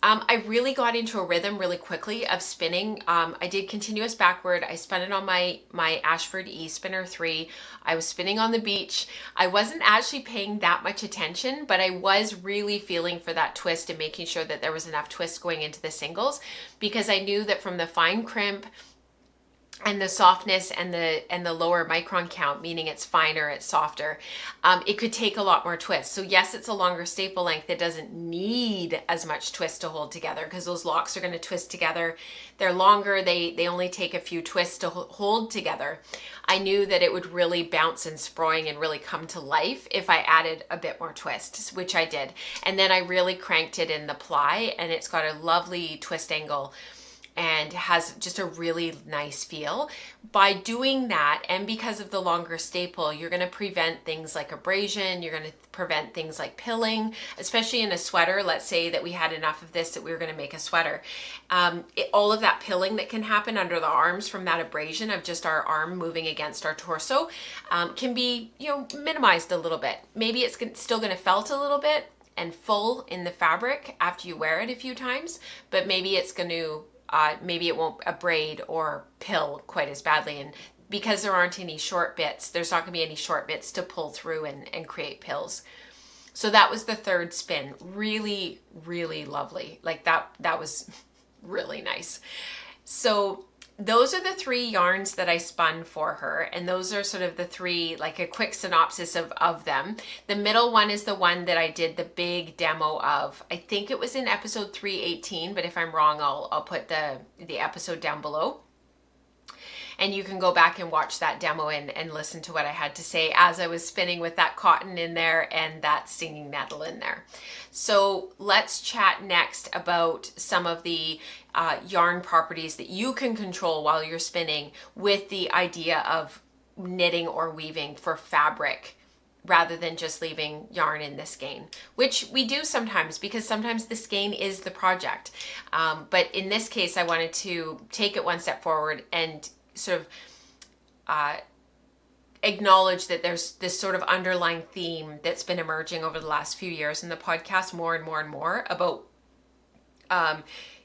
I really got into a rhythm really quickly of spinning. I did continuous backward. I spun it on my Ashford E Spinner 3. I was spinning on the beach. I wasn't actually paying that much attention, but I was really feeling for that twist and making sure that there was enough twist going into the singles, because I knew that from the fine crimp and the softness and the lower micron count, meaning it's finer, it's softer, it could take a lot more twist. So yes, it's a longer staple length. It doesn't need as much twist to hold together because those locks are going to twist together. They're longer. They only take a few twists to hold together. I knew that it would really bounce and sproing and really come to life if I added a bit more twist, which I did. And then I really cranked it in the ply, and it's got a lovely twist angle and has just a really nice feel. By doing that, and because of the longer staple, you're going to prevent things like abrasion, you're going to prevent things like pilling, especially in a sweater. Let's say that we had enough of this that we were going to make a sweater. All of that pilling that can happen under the arms from that abrasion of just our arm moving against our torso can be, minimized a little bit. Maybe it's still going to felt a little bit and full in the fabric after you wear it a few times, but maybe it's going to maybe it won't abrade or pill quite as badly. And because there aren't any short bits, there's not going to be any short bits to pull through and create pills. So that was the 3rd spin. Really, really lovely. Like that was really nice. So those are the 3 yarns that I spun for her. And those are sort of the 3, like a quick synopsis of them. The middle one is the one that I did the big demo of. I think it was in episode 318, but if I'm wrong, I'll put the episode down below. And you can go back and watch that demo and listen to what I had to say as I was spinning with that cotton in there and that stinging nettle in there. So let's chat next about some of the yarn properties that you can control while you're spinning with the idea of knitting or weaving for fabric rather than just leaving yarn in the skein, which we do sometimes because sometimes the skein is the project. But in this case, I wanted to take it one step forward and sort of acknowledge that there's this sort of underlying theme that's been emerging over the last few years in the podcast more and more and more about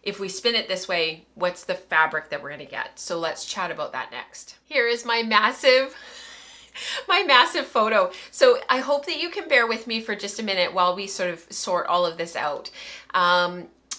if we spin it this way, what's the fabric that we're going to get? So let's chat about that next. Here is my massive photo. So I hope that you can bear with me for just a minute while we sort of sort all of this out.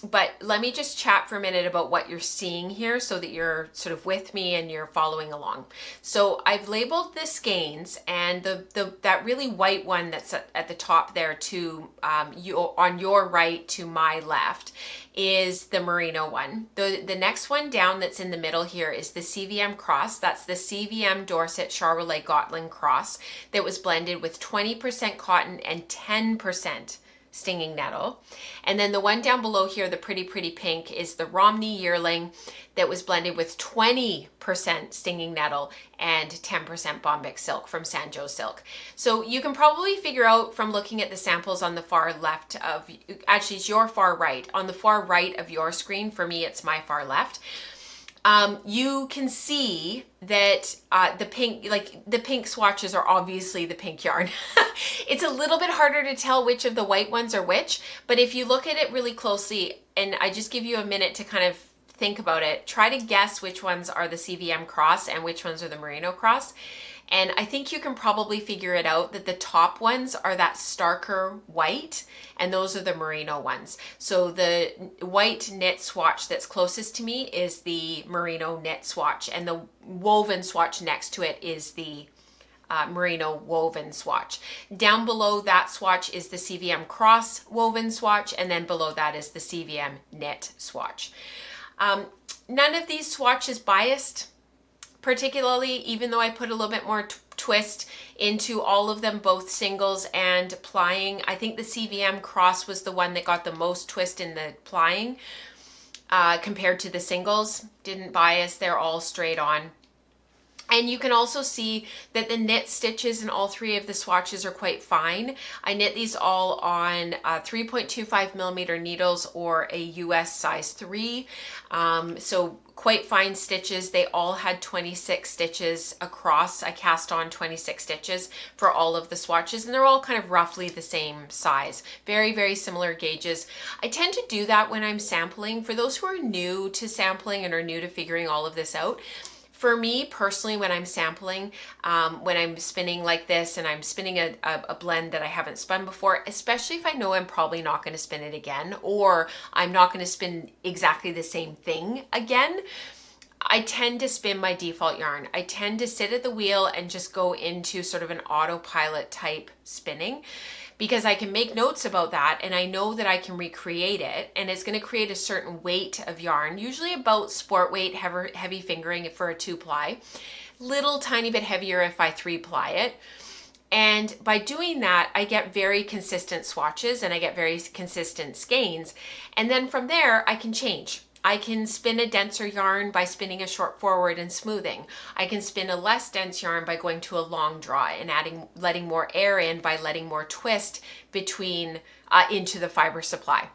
But let me just chat for a minute about what you're seeing here so that you're sort of with me and you're following along. So I've labeled the skeins, and that really white one that's at the top there to on your right to my left is the merino one. The next one down that's in the middle here is the CVM cross. That's the CVM Dorset Charolais Gotland cross that was blended with 20% cotton and 10% stinging nettle. And then the one down below here, the pretty pink, is the Romney yearling that was blended with 20% stinging nettle and 10% bombic silk from Sanjo Silk. So you can probably figure out from looking at the samples on the far left of, actually it's your far right, on the far right of your screen. For me, it's my far left. You can see that the pink swatches are obviously the pink yarn. It's a little bit harder to tell which of the white ones are which, but if you look at it really closely, and I just give you a minute to kind of think about it, try to guess which ones are the CVM cross and which ones are the merino cross. And I think you can probably figure it out that the top ones are that starker white, and those are the merino ones. So the white knit swatch that's closest to me is the merino knit swatch, and the woven swatch next to it is the merino woven swatch. Down below that swatch is the CVM cross woven swatch, and then below that is the CVM knit swatch. None of these swatches biased particularly, even though I put a little bit more twist into all of them, both singles and plying. I think the CVM cross was the one that got the most twist in the plying compared to the singles. Didn't bias, they're all straight on. And you can also see that the knit stitches in all three of the swatches are quite fine. I knit these all on 3.25 millimeter needles or a US size 3. So quite fine stitches. They all had 26 stitches across. I cast on 26 stitches for all of the swatches, and they're all kind of roughly the same size. Very similar gauges. I tend to do that when I'm sampling. For those who are new to sampling and are new to figuring all of this out, for me personally, when I'm sampling, when I'm spinning like this and I'm spinning a blend that I haven't spun before, especially if I know I'm probably not going to spin it again, or I'm not going to spin exactly the same thing again, I tend to spin my default yarn. I tend to sit at the wheel and just go into sort of an autopilot type spinning, because I can make notes about that and I know that I can recreate it, and it's going to create a certain weight of yarn, usually about sport weight, heavy fingering for a 2-ply, little tiny bit heavier if I 3-ply it. And by doing that, I get very consistent swatches and I get very consistent skeins. And then from there, I can change. I can spin a denser yarn by spinning a short forward and smoothing. I can spin a less dense yarn by going to a long draw and letting more air in by letting more twist between into the fiber supply.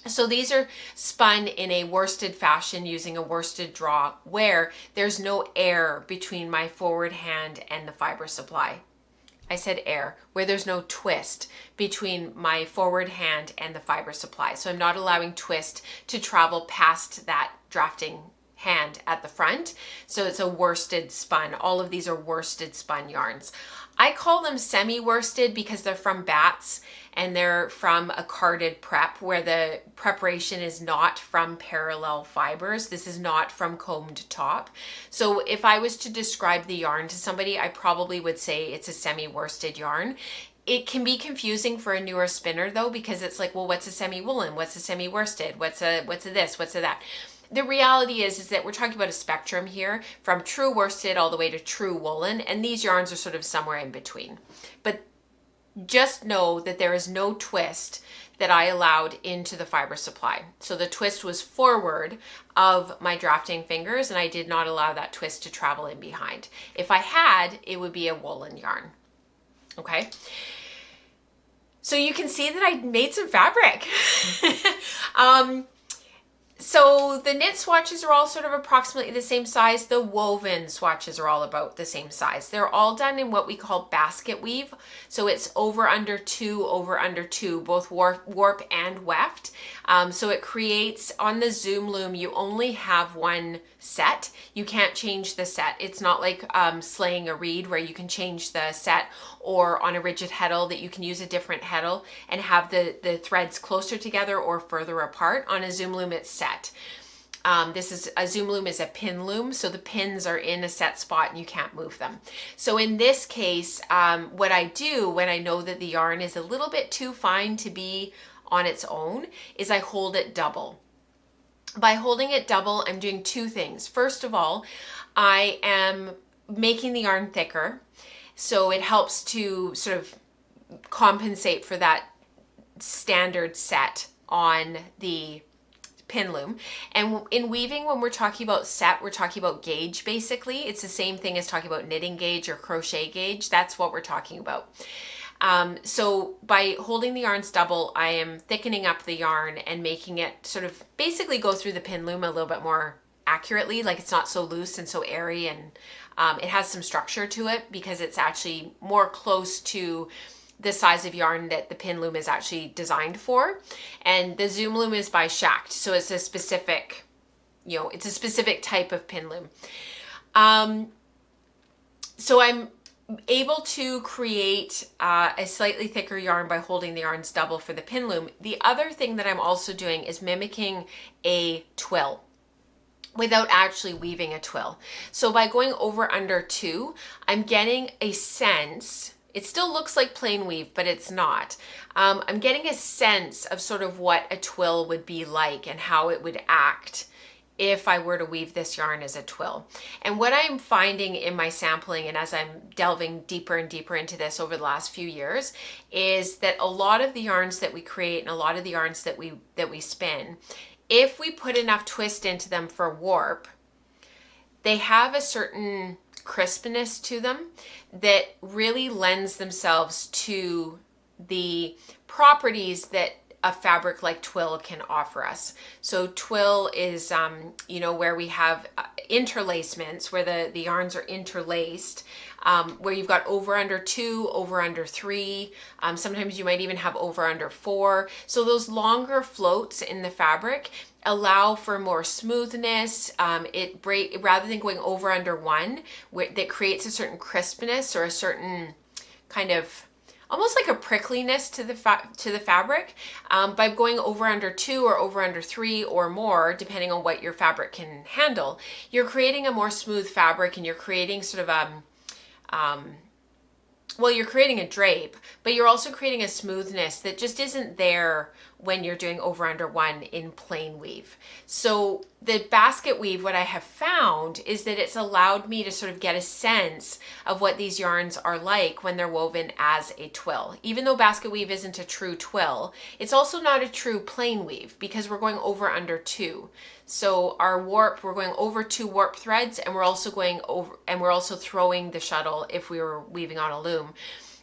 So these are spun in a worsted fashion using a worsted draw where there's no air between my forward hand and the fiber supply. I said air, where there's no twist between my forward hand and the fiber supply. So I'm not allowing twist to travel past that drafting hand at the front. So it's a worsted spun. All of these are worsted spun yarns. I call them semi-worsted because they're from bats and they're from a carded prep where the preparation is not from parallel fibers. This is not from combed top. So if I was to describe the yarn to somebody, I probably would say it's a semi-worsted yarn. It can be confusing for a newer spinner though, because it's like, well, what's a semi-woolen? What's a semi-worsted? What's a this? What's a that? The reality is that we're talking about a spectrum here from true worsted all the way to true woolen, and these yarns are sort of somewhere in between. But just know that there is no twist that I allowed into the fiber supply. So the twist was forward of my drafting fingers, and I did not allow that twist to travel in behind. If I had, it would be a woolen yarn. Okay. So you can see that I made some fabric. So the knit swatches are all sort of approximately the same size. The woven swatches are all about the same size. They're all done in what we call basket weave. So it's over under two, both warp and weft. So it creates, on the Zoom loom, you only have one set. You can't change the set. It's not like slaying a reed where you can change the set, or on a rigid heddle that you can use a different heddle and have the threads closer together or further apart. On a Zoom loom, it's set. A Zoom loom is a pin loom, so the pins are in a set spot and you can't move them. So in this case, what I do when I know that the yarn is a little bit too fine to be on its own is I hold it double. By holding it double, I'm doing two things. First of all, I am making the yarn thicker, so it helps to sort of compensate for that standard set on the pin loom. And in weaving, when we're talking about set, we're talking about gauge basically. It's the same thing as talking about knitting gauge or crochet gauge. That's what we're talking about. So by holding the yarns double, I am thickening up the yarn and making it sort of basically go through the pin loom a little bit more accurately. Like, it's not so loose and so airy, and it has some structure to it because it's actually more close to the size of yarn that the pin loom is actually designed for. And the Zoom loom is by Shacked, so it's a specific, it's a specific type of pin loom. So I'm able to create a slightly thicker yarn by holding the yarns double for the pin loom. The other thing that I'm also doing is mimicking a twill without actually weaving a twill. So by going over under 2, I'm getting a sense. It still looks like plain weave, but it's not. I'm getting a sense of sort of what a twill would be like and how it would act if I were to weave this yarn as a twill. And what I'm finding in my sampling, and as I'm delving deeper and deeper into this over the last few years, is that a lot of the yarns that we create and a lot of the yarns that we spin, if we put enough twist into them for warp, they have a certain crispness to them that really lends themselves to the properties that a fabric like twill can offer us. So twill is, where we have interlacements, where the yarns are interlaced, where you've got over under 2, over under 3. Sometimes you might even have over under 4. So those longer floats in the fabric allow for more smoothness. Rather than going over under 1, that creates a certain crispness or a certain kind of almost like a prickliness to the fabric. By going over under 2 or over under 3 or more, depending on what your fabric can handle, you're creating a more smooth fabric, and you're creating sort of you're creating a drape, but you're also creating a smoothness that just isn't there when you're doing over under 1 in plain weave. So the basket weave, what I have found is that it's allowed me to sort of get a sense of what these yarns are like when they're woven as a twill. Even though basket weave isn't a true twill, it's also not a true plain weave because we're going over under 2. So our warp, we're going over 2 warp threads, and we're also going over, and we're also throwing the shuttle. If we were weaving on a loom,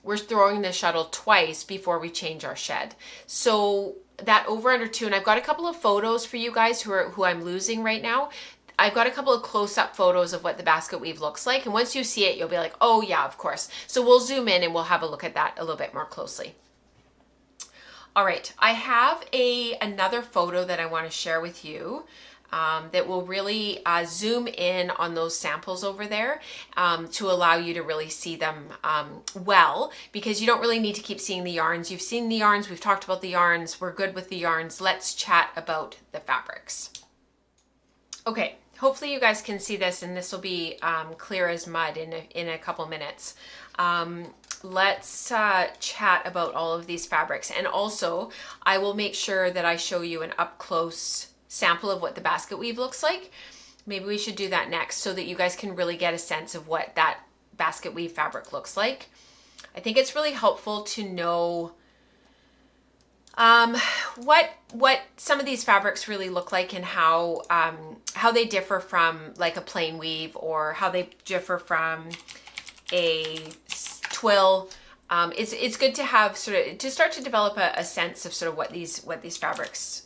we're throwing the shuttle twice before we change our shed. So that over under 2, and I've got a couple of photos for you guys who I'm losing right now. I've got a couple of close-up photos of what the basket weave looks like, and once you see it, you'll be like, oh yeah, of course. So we'll zoom in and we'll have a look at that a little bit more closely. All right, I have another photo that I want to share with you. That will really zoom in on those samples over there to allow you to really see them well, because you don't really need to keep seeing the yarns. You've seen the yarns, we've talked about the yarns, we're good with the yarns. Let's chat about the fabrics. Okay, hopefully you guys can see this, and this will be clear as mud in a couple minutes. Let's chat about all of these fabrics, and also I will make sure that I show you an up-close sample of what the basket weave looks like. Maybe we should do that next so that you guys can really get a sense of what that basket weave fabric looks like. I think it's really helpful to know what some of these fabrics really look like, and how they differ from like a plain weave, or how they differ from a twill. It's good to have to start to develop a sense of sort of what these fabrics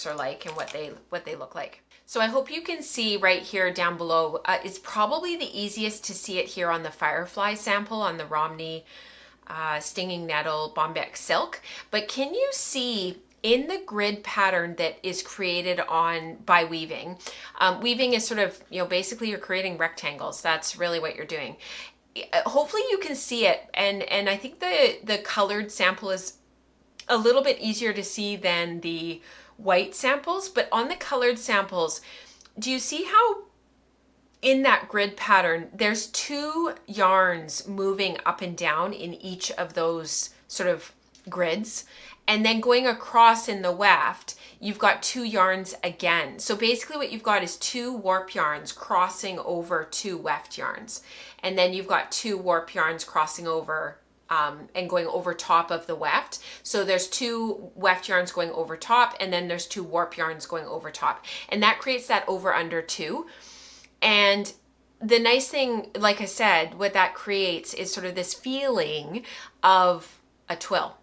are like and what they look like. So I hope you can see right here down below. It's probably the easiest to see it here on the Firefly sample on the Romney Stinging Nettle Bombeck Silk. But can you see in the grid pattern that is created by weaving. Weaving is sort of, basically you're creating rectangles. That's really what you're doing. Hopefully you can see it. And I think the colored sample is a little bit easier to see than the white samples, but on the colored samples, do you see how in that grid pattern, there's 2 yarns moving up and down in each of those sort of grids. And then going across in the weft, you've got 2 yarns again. So basically what you've got is 2 warp yarns crossing over 2 weft yarns. And then you've got 2 warp yarns crossing over and going over top of the weft. So there's 2 weft yarns going over top, and then there's 2 warp yarns going over top. And that creates that over under 2. And the nice thing, like I said, what that creates is sort of this feeling of a twill.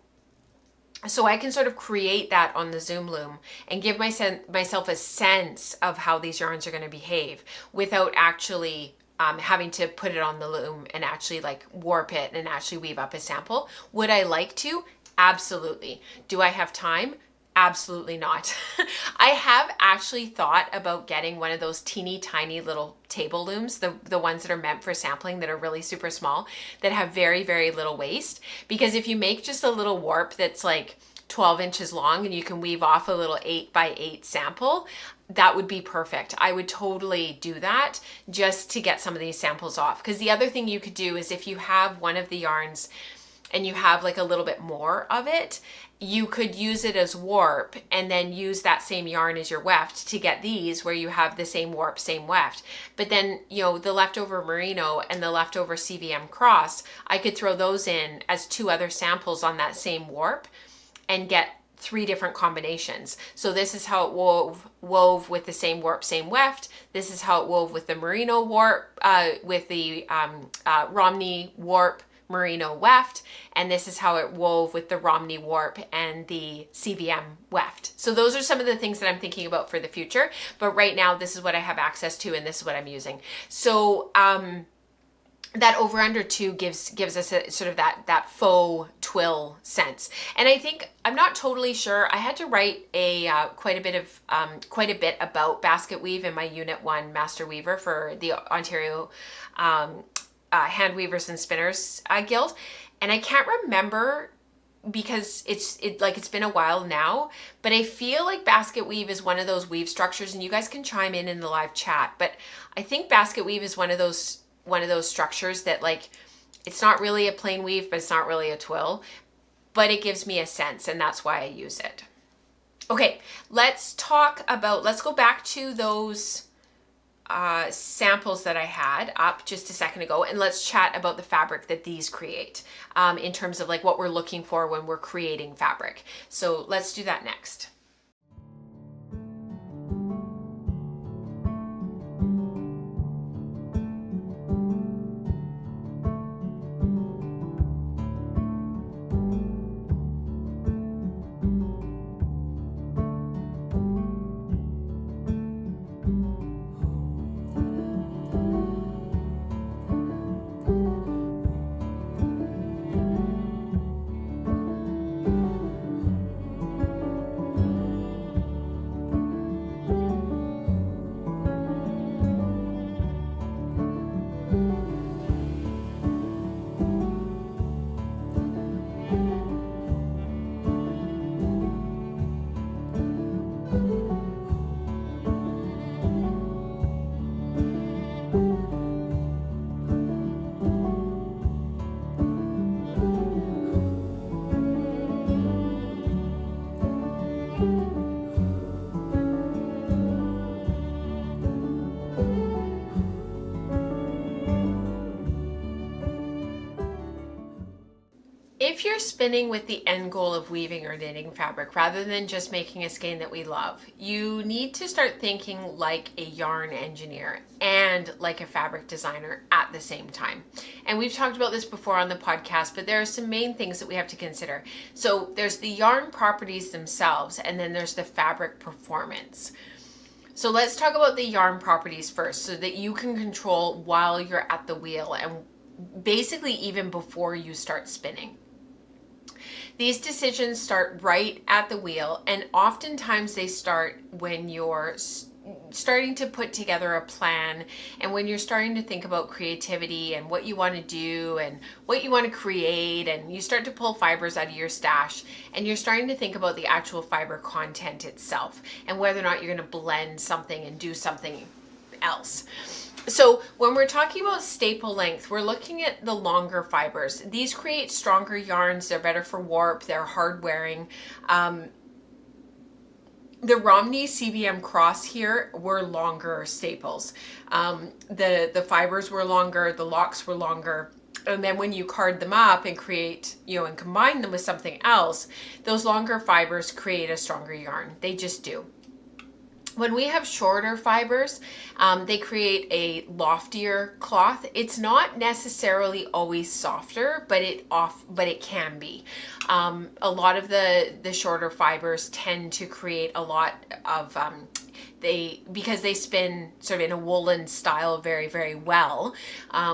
So I can sort of create that on the Zoom loom and give myself a sense of how these yarns are going to behave without actually having to put it on the loom and actually like warp it and actually weave up a sample. Would I like to? Absolutely. Do I have time? Absolutely not. I have actually thought about getting one of those teeny tiny little table looms, the ones that are meant for sampling, that are really super small, that have very, very little waste. Because if you make just a little warp that's like 12 inches long and you can weave off a little 8x8 sample, that would be perfect. I would totally do that just to get some of these samples off. Because the other thing you could do is if you have one of the yarns and you have like a little bit more of it, you could use it as warp and then use that same yarn as your weft to get these where you have the same warp, same weft. But then, the leftover merino and the leftover CVM cross, I could throw those in as 2 other samples on that same warp and get 3 different combinations. So this is how it wove with the same warp, same weft. This is how it wove with the merino warp, with the Romney warp, merino weft, and this is how it wove with the Romney warp and the CVM weft. So those are some of the things that I'm thinking about for the future, but right now this is what I have access to and this is what I'm using. So that over under 2 gives us a sort of that faux twill sense. And I think, I'm not totally sure, I had to write quite a bit about basket weave in my Unit 1 Master Weaver for the Ontario Hand Weavers and Spinners Guild, and I can't remember because it's been a while now, but I feel like basket weave is one of those weave structures, and you guys can chime in the live chat, but I think basket weave is one of those structures that, like, it's not really a plain weave, but it's not really a twill, but it gives me a sense, and that's why I use it. Okay, let's go back to those samples that I had up just a second ago, and let's chat about the fabric that these create in terms of like what we're looking for when we're creating fabric. So let's do that next. If you're spinning with the end goal of weaving or knitting fabric rather than just making a skein that we love, you need to start thinking like a yarn engineer and like a fabric designer at the same time. And we've talked about this before on the podcast, but there are some main things that we have to consider. So there's the yarn properties themselves, and then there's the fabric performance. So let's talk about the yarn properties first so that you can control while you're at the wheel and basically even before you start spinning. These decisions start right at the wheel, and oftentimes they start when you're starting to put together a plan, and when you're starting to think about creativity and what you want to do and what you want to create, and you start to pull fibers out of your stash, and you're starting to think about the actual fiber content itself and whether or not you're going to blend something and do something else. So when we're talking about staple length, we're looking at the longer fibers. These create stronger yarns. They're better for warp. They're hard wearing. The Romney CVM Cross here were longer staples. The fibers were longer, the locks were longer. And then when you card them up and create, and combine them with something else, those longer fibers create a stronger yarn. They just do. When we have shorter fibers, they create a loftier cloth. It's not necessarily always softer, but it can be. A lot of the shorter fibers tend to create a lot of because they spin sort of in a woolen style very, very well.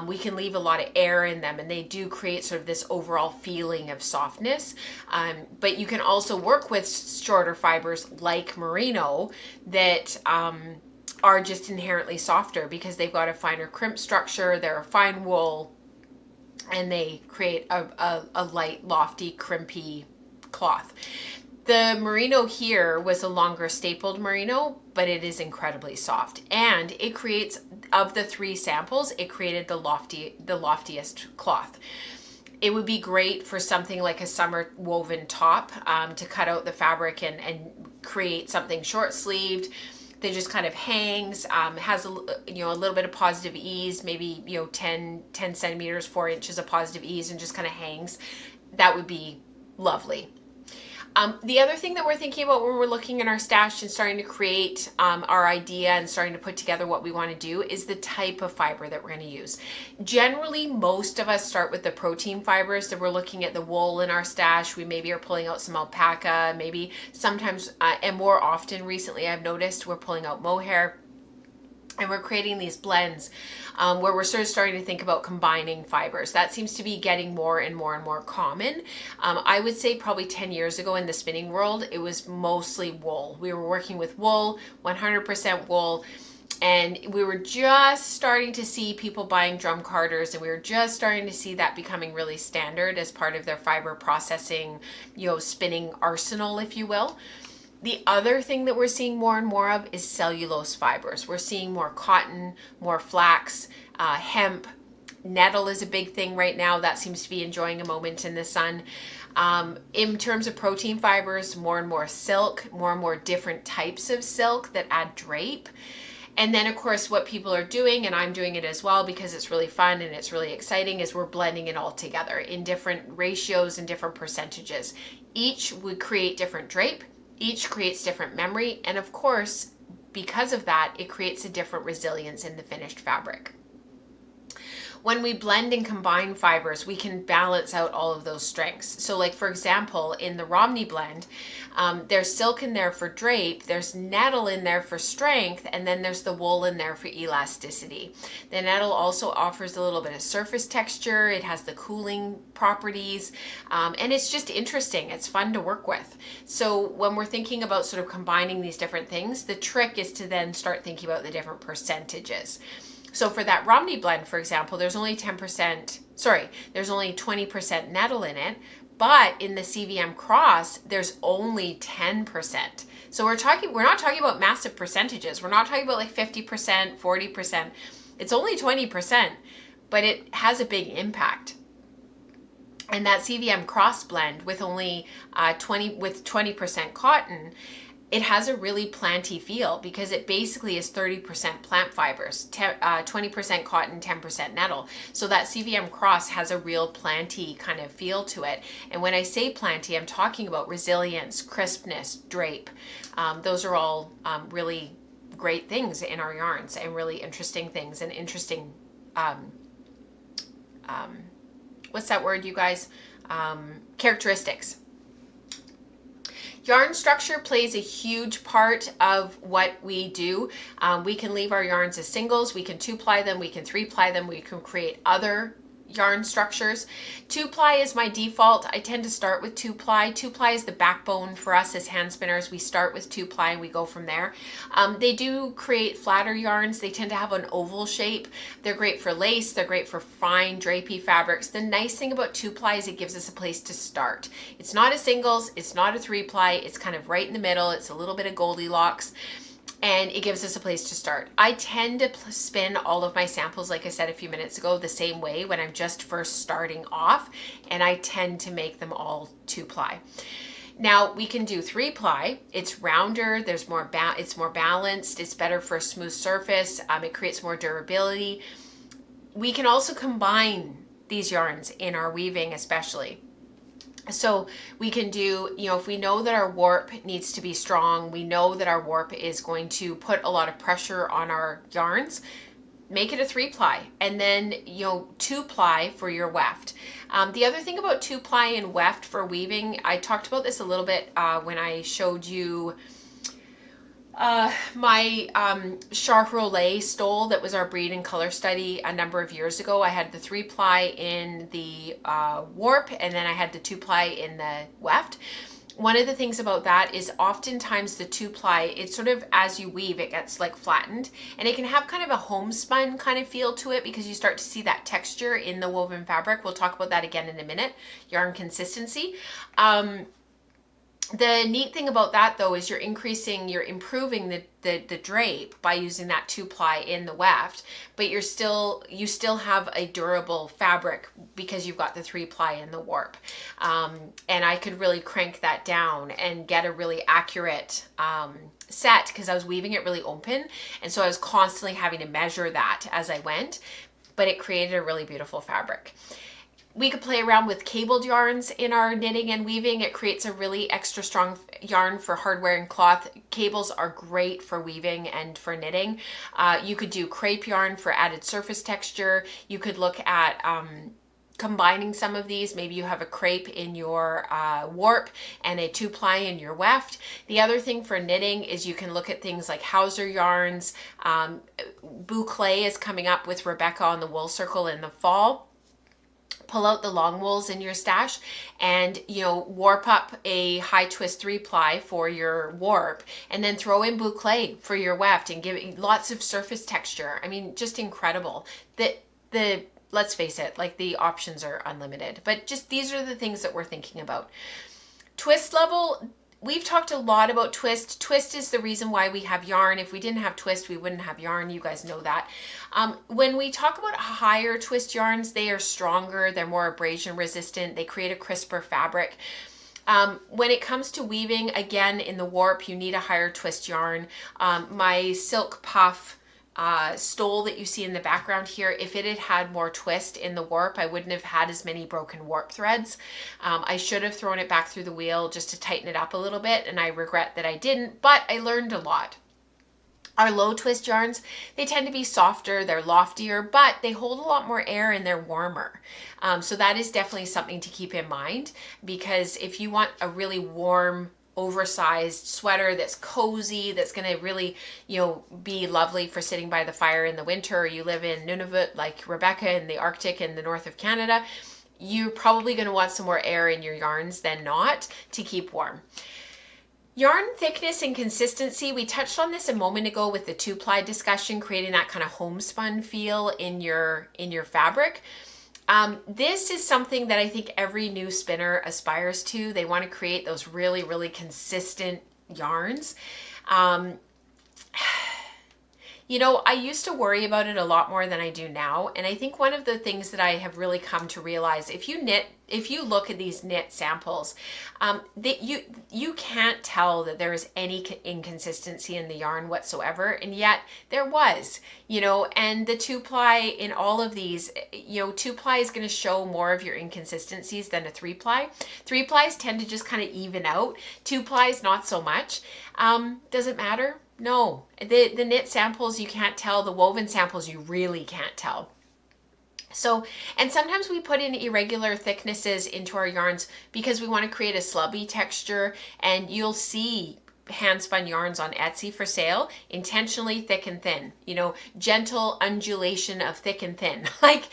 We can leave a lot of air in them, and they do create sort of this overall feeling of softness. But you can also work with shorter fibers like merino that are just inherently softer because they've got a finer crimp structure. They're a fine wool, and they create a light, lofty, crimpy cloth. The merino here was a longer stapled merino, but it is incredibly soft, and it creates, of the three samples, it created the loftiest cloth. It would be great for something like a summer woven top, to cut out the fabric and create something short sleeved that just kind of hangs, has a little bit of positive ease, maybe 10 centimeters, 4 inches of positive ease, and just kind of hangs. That would be lovely. The other thing that we're thinking about when we're looking in our stash and starting to create our idea and starting to put together what we want to do is the type of fiber that we're going to use. Generally, most of us start with the protein fibers. So we're looking at the wool in our stash. We maybe are pulling out some alpaca, maybe sometimes, and more often recently I've noticed we're pulling out mohair. And we're creating these blends where we're sort of starting to think about combining fibers. That seems to be getting more and more and more common. I would say probably 10 years ago in the spinning world, it was mostly wool. We were working with wool, 100% wool. And we were just starting to see people buying drum carders, and we were just starting to see that becoming really standard as part of their fiber processing, spinning arsenal, if you will. The other thing that we're seeing more and more of is cellulose fibers. We're seeing more cotton, more flax, hemp. Nettle is a big thing right now. That seems to be enjoying a moment in the sun. In terms of protein fibers, more and more silk, more and more different types of silk that add drape. And then, of course, what people are doing, and I'm doing it as well because it's really fun and it's really exciting, is we're blending it all together in different ratios and different percentages. Each would create different drape. Each creates different memory, and of course, because of that, it creates a different resilience in the finished fabric. When we blend and combine fibers, we can balance out all of those strengths. So like, for example, in the Romney blend, there's silk in there for drape, there's nettle in there for strength, and then there's the wool in there for elasticity. The nettle also offers a little bit of surface texture. It has the cooling properties, and it's just interesting. It's fun to work with. So when we're thinking about sort of combining these different things, the trick is to then start thinking about the different percentages. So for that Romney blend, for example, there's only 20% nettle in it, but in the CVM Cross, there's only 10%. So we're not talking about massive percentages. We're not talking about like 50%, 40%. It's only 20%, but it has a big impact. And that CVM Cross blend with only 20% cotton, it has a really planty feel because it basically is 30% plant fibers, 20% cotton, 10% nettle. So that CVM Cross has a real planty kind of feel to it. And when I say planty, I'm talking about resilience, crispness, drape. Those are all really great things in our yarns, and really interesting things, and interesting, what's that word, you guys? Characteristics. Yarn structure plays a huge part of what we do. We can leave our yarns as singles, we can 2-ply them, we can 3-ply them, we can create other yarn structures. 2-ply is my default. I tend to start with 2-ply. 2-ply is the backbone for us as hand spinners. We start with 2-ply and we go from there. They do create flatter yarns. They tend to have an oval shape. They're great for lace. They're great for fine drapey fabrics. The nice thing about 2-ply is it gives us a place to start. It's not a singles. It's not a 3-ply. It's kind of right in the middle. It's a little bit of Goldilocks. And it gives us a place to start. I tend to spin all of my samples, like I said a few minutes ago, the same way when I'm just first starting off, and I tend to make them all 2-ply. Now we can do 3-ply. It's rounder. There's more. It's more balanced. It's better for a smooth surface. It creates more durability. We can also combine these yarns in our weaving, especially. So we can do, if we know that our warp needs to be strong, we know that our warp is going to put a lot of pressure on our yarns, make it a 3-ply, and then 2-ply for your weft. The other thing about 2-ply and weft for weaving, I talked about this a little bit when I showed you my Charolais stole that was our breed and color study a number of years ago. I had the 3-ply in the warp, and then I had the 2-ply in the weft. One of the things about that is oftentimes the 2-ply, it's sort of as you weave, it gets like flattened, and it can have kind of a homespun kind of feel to it because you start to see that texture in the woven fabric. We'll talk about that again in a minute, yarn consistency. The neat thing about that though is you're improving the drape by using that 2-ply in the weft, but you still have a durable fabric because you've got the 3-ply in the warp. And I could really crank that down and get a really accurate set because I was weaving it really open, and so I was constantly having to measure that as I went, but it created a really beautiful fabric. We could play around with cabled yarns in our knitting and weaving. It creates a really extra strong yarn for hardware and cloth. Cables are great for weaving and for knitting. You could do crepe yarn for added surface texture. You could look at combining some of these. Maybe you have a crepe in your warp and a 2-ply in your weft. The other thing for knitting is you can look at things like Hauser yarns. Boucle is coming up with Rebecca on the Wool Circle in the fall. Pull out the long wools in your stash and warp up a high twist 3-ply for your warp, and then throw in boucle for your weft and give it lots of surface texture. I mean, just incredible. Let's face it, like the options are unlimited, but just these are the things that we're thinking about. Twist level, we've talked a lot about twist. Twist is the reason why we have yarn. If we didn't have twist, we wouldn't have yarn. You guys know that. When we talk about higher twist yarns, they are stronger. They're more abrasion resistant. They create a crisper fabric. When it comes to weaving, again, in the warp, you need a higher twist yarn. My Silk Puff stole that you see in the background here, if it had had more twist in the warp, I wouldn't have had as many broken warp threads. I should have thrown it back through the wheel just to tighten it up a little bit, and I regret that I didn't, but I learned a lot. Our low twist yarns, they tend to be softer, they're loftier, but they hold a lot more air and they're warmer. So that is definitely something to keep in mind, because if you want a really warm, oversized sweater that's cozy, that's going to really, be lovely for sitting by the fire in the winter, or you live in Nunavut like Rebecca in the Arctic in the north of Canada, you're probably going to want some more air in your yarns than not to keep warm. Yarn thickness and consistency, we touched on this a moment ago with the 2-ply discussion, creating that kind of homespun feel in your fabric. This is something that I think every new spinner aspires to. They want to create those really, really consistent yarns. I used to worry about it a lot more than I do now. And I think one of the things that I have really come to realize, if you look at these knit samples, that you can't tell that there is any inconsistency in the yarn whatsoever. And yet there was, and the 2-ply in all of these, 2-ply is going to show more of your inconsistencies than a 3-ply. 3-plies tend to just kind of even out. 2-plies, not so much. Does it matter? No, the knit samples you can't tell, the woven samples you really can't tell. So, and sometimes we put in irregular thicknesses into our yarns because we want to create a slubby texture, and you'll see hand spun yarns on Etsy for sale, intentionally thick and thin, gentle undulation of thick and thin. Like,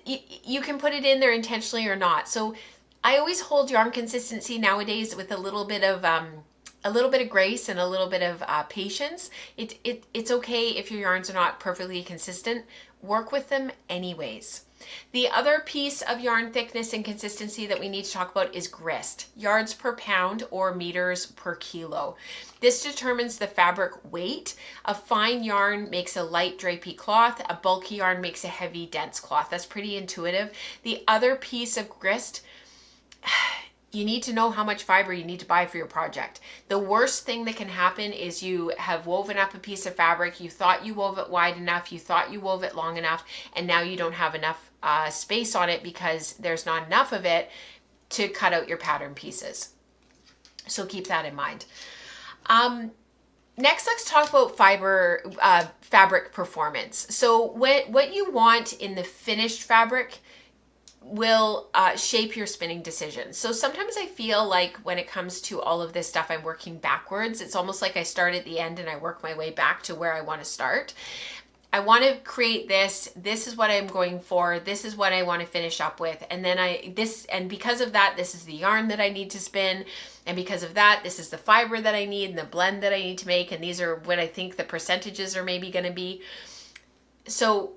you can put it in there intentionally or not. So I always hold yarn consistency nowadays with a little bit of grace and a little bit of patience. It's okay if your yarns are not perfectly consistent. Work with them anyways. The other piece of yarn thickness and consistency that we need to talk about is grist, yards per pound or meters per kilo. This determines the fabric weight. A fine yarn makes a light drapey cloth. A bulky yarn makes a heavy dense cloth. That's pretty intuitive. The other piece of grist, you need to know how much fiber you need to buy for your project. The worst thing that can happen is you have woven up a piece of fabric, you thought you wove it wide enough, you thought you wove it long enough, and now you don't have enough space on it because there's not enough of it to cut out your pattern pieces. So keep that in mind. Next, let's talk about fabric performance. So what you want in the finished fabric will shape your spinning decisions. So sometimes I feel like when it comes to all of this stuff, I'm working backwards. It's almost like I start at the end and I work my way back to where I want to start. I want to create this. This is what I'm going for. This is what I want to finish up with. And then and because of that, this is the yarn that I need to spin. And because of that, this is the fiber that I need and the blend that I need to make. And these are what I think the percentages are maybe going to be. So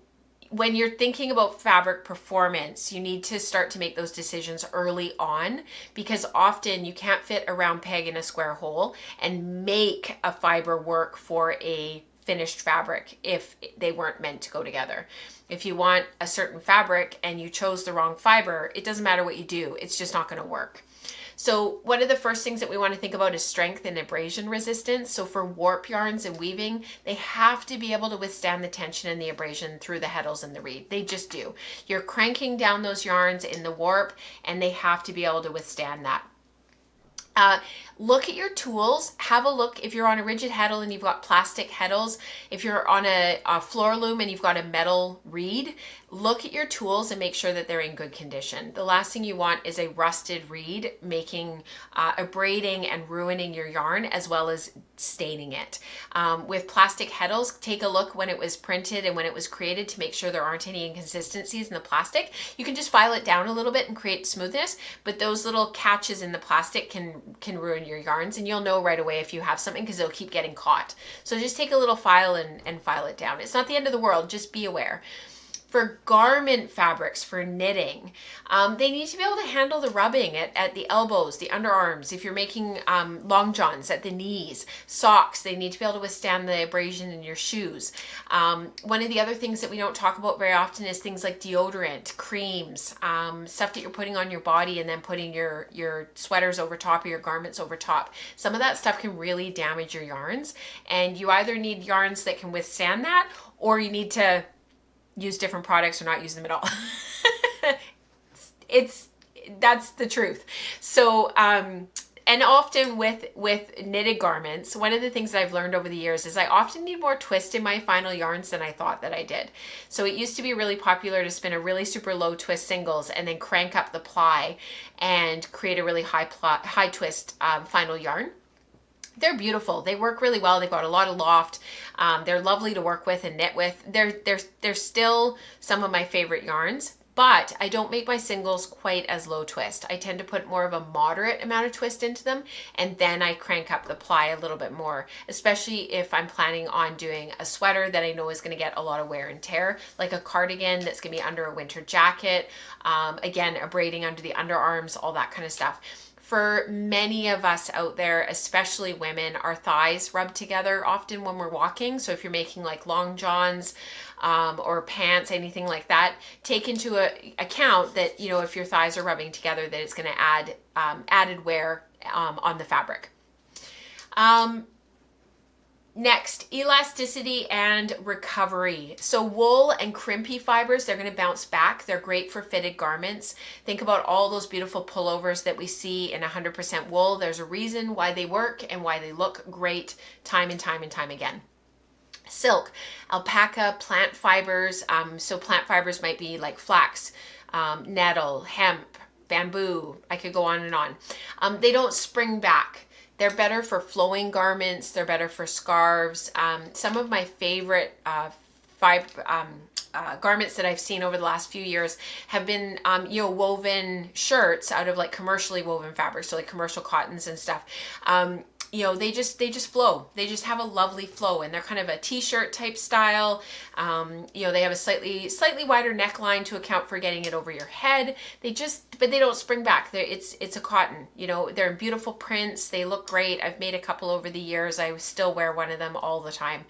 when you're thinking about fabric performance, you need to start to make those decisions early on, because often you can't fit a round peg in a square hole and make a fiber work for a finished fabric if they weren't meant to go together. If you want a certain fabric and you chose the wrong fiber, it doesn't matter what you do, it's just not going to work. So one of the first things that we want to think about is strength and abrasion resistance. So for warp yarns and weaving, they have to be able to withstand the tension and the abrasion through the heddles and the reed. They just do. You're cranking down those yarns in the warp and they have to be able to withstand that. Look at your tools. Have a look if you're on a rigid heddle and you've got plastic heddles. If you're on a floor loom and you've got a metal reed, look at your tools and make sure that they're in good condition. The last thing you want is a rusted reed making, abrading and ruining your yarn as well as staining it. With plastic heddles, take a look when it was printed and when it was created to make sure there aren't any inconsistencies in the plastic. You can just file it down a little bit and create smoothness, but those little catches in the plastic can ruin your yarns, and you'll know right away if you have something because it'll keep getting caught. So just take a little file and file it down. It's not the end of the world, just be aware. For garment fabrics, for knitting, they need to be able to handle the rubbing at the elbows, the underarms. If you're making long johns, at the knees, socks, they need to be able to withstand the abrasion in your shoes. One of the other things that we don't talk about very often is things like deodorant, creams, stuff that you're putting on your body and then putting your sweaters over top or your garments over top. Some of that stuff can really damage your yarns, and you either need yarns that can withstand that, or you need to use different products or not use them at all. That's the truth. So, and often with knitted garments, one of the things that I've learned over the years is I often need more twist in my final yarns than I thought that I did. So it used to be really popular to spin a really super low twist singles and then crank up the ply and create a really high twist final yarn. They're beautiful. They work really well. They've got a lot of loft. They're lovely to work with and knit with. They're still some of my favorite yarns, but I don't make my singles quite as low twist. I tend to put more of a moderate amount of twist into them, and then I crank up the ply a little bit more, especially if I'm planning on doing a sweater that I know is going to get a lot of wear and tear, like a cardigan that's going to be under a winter jacket, again, a braiding under the underarms, all that kind of stuff. For many of us out there, especially women, our thighs rub together often when we're walking. So if you're making like long johns or pants, anything like that, take into account that, you know, if your thighs are rubbing together, that it's going to add added wear on the fabric. Next, elasticity and recovery. So wool and crimpy fibers, they're going to bounce back. They're great for fitted garments. Think about all those beautiful pullovers that we see in 100% wool. There's a reason why they work and why they look great time and time and time again. Silk, alpaca, plant fibers. So plant fibers might be like flax, nettle, hemp, bamboo. I could go on and on. They don't spring back. They're better for flowing garments. They're better for scarves. Some of my favorite garments that I've seen over the last few years have been, woven shirts out of like commercially woven fabrics, so like commercial cottons and stuff. They just flow. They just have a lovely flow, and they're kind of a t-shirt type style. They have a slightly wider neckline to account for getting it over your head. But they don't spring back. It's a cotton. They're in beautiful prints. They look great. I've made a couple over the years. I still wear one of them all the time.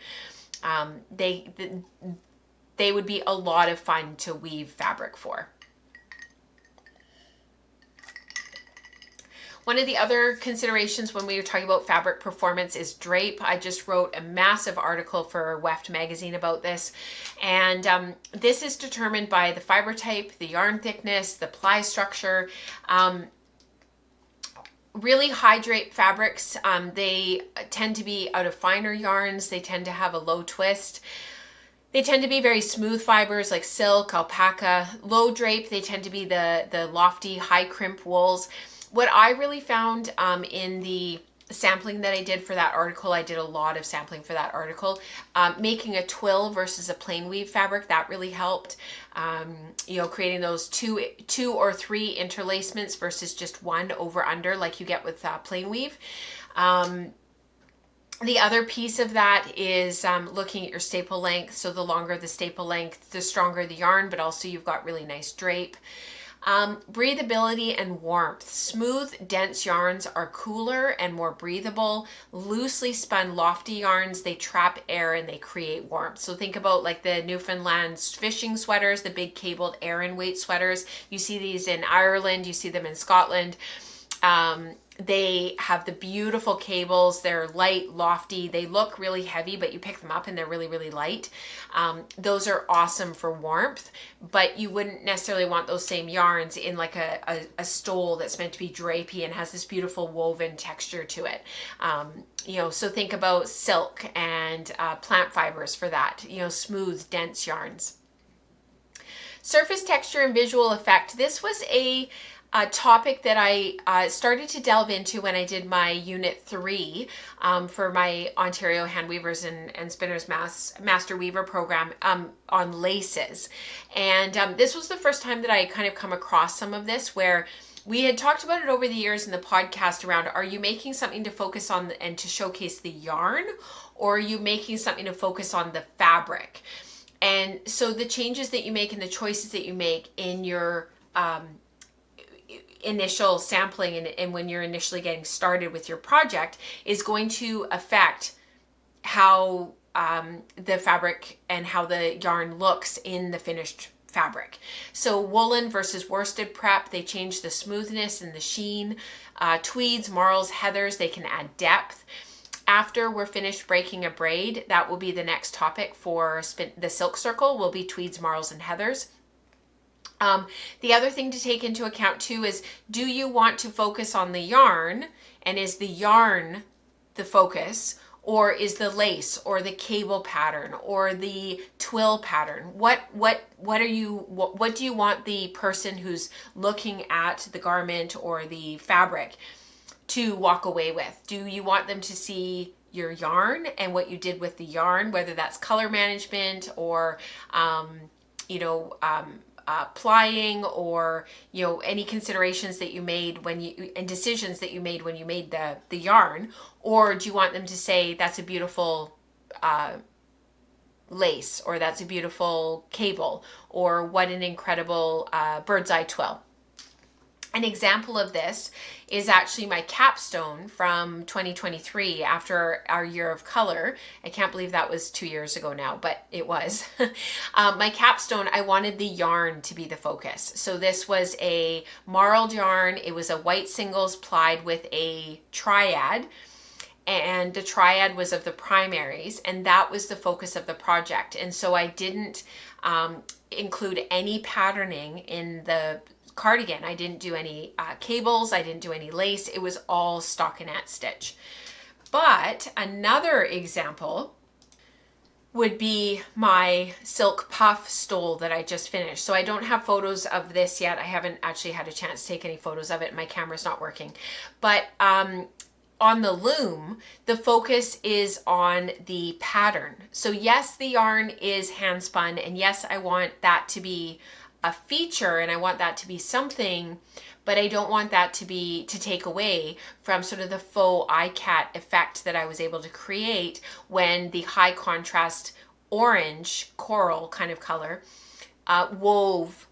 They would be a lot of fun to weave fabric for. One of the other considerations when we were talking about fabric performance is drape. I just wrote a massive article for Weft magazine about this. And this is determined by the fiber type, the yarn thickness, the ply structure. Really high drape fabrics, they tend to be out of finer yarns. They tend to have a low twist. They tend to be very smooth fibers like silk, alpaca. Low drape, they tend to be the lofty, high crimp wools. What I really found in the sampling that I did for that article, I did a lot of sampling for that article, making a twill versus a plain weave fabric, that really helped. Creating those two or three interlacements versus just one over under like you get with plain weave. The other piece of that is looking at your staple length. So the longer the staple length, the stronger the yarn, but also you've got really nice drape. Breathability and warmth. Smooth, dense yarns are cooler and more breathable. Loosely spun, lofty yarns, they trap air and they create warmth. So think about like the Newfoundland fishing sweaters, the big cabled Aran weight sweaters. You see these in Ireland, you see them in Scotland. They have the beautiful cables. They're light, lofty. They look really heavy, but you pick them up and they're really, really light. Those are awesome for warmth, but you wouldn't necessarily want those same yarns in like a stole that's meant to be drapey and has this beautiful woven texture to it. So think about silk and plant fibers for that, smooth, dense yarns. Surface texture and visual effect. This was a topic that I started to delve into when I did my Unit 3 for my Ontario Hand Weavers and Spinners Master Weaver program on laces. And this was the first time that I kind of come across some of this, where we had talked about it over the years in the podcast around, are you making something to focus on and to showcase the yarn, or are you making something to focus on the fabric? And so the changes that you make and the choices that you make in your initial sampling and when you're initially getting started with your project is going to affect how the fabric and how the yarn looks in the finished fabric. So woolen versus worsted prep, they change the smoothness and the sheen. Tweeds, marls, heathers, they can add depth. After we're finished breaking a braid, that will be the next topic for the silk circle, will be tweeds, marls, and heathers. The other thing to take into account too is, do you want to focus on the yarn, and is the yarn the focus, or is the lace or the cable pattern or the twill pattern? What do you want the person who's looking at the garment or the fabric to walk away with? Do you want them to see your yarn and what you did with the yarn, whether that's color management or plying, or any considerations that you made and decisions that you made when you made the yarn? Or do you want them to say that's a beautiful lace, or that's a beautiful cable, or what an incredible bird's eye twill? An example of this is actually my capstone from 2023 after our year of color. I can't believe that was 2 years ago now, but it was. My capstone, I wanted the yarn to be the focus. So this was a marled yarn. It was a white singles plied with a triad, and the triad was of the primaries, and that was the focus of the project. And so I didn't include any patterning in the cardigan. I didn't do any cables. I didn't do any lace. It was all stockinette stitch. But another example would be my silk puff stole that I just finished. So I don't have photos of this yet. I haven't actually had a chance to take any photos of it. My camera's not working. But on the loom, the focus is on the pattern. So yes, the yarn is hand spun, and yes, I want that to be a feature and I want that to be something, but I don't want that to take away from sort of the faux eye-cat effect that I was able to create when the high contrast orange coral kind of color wove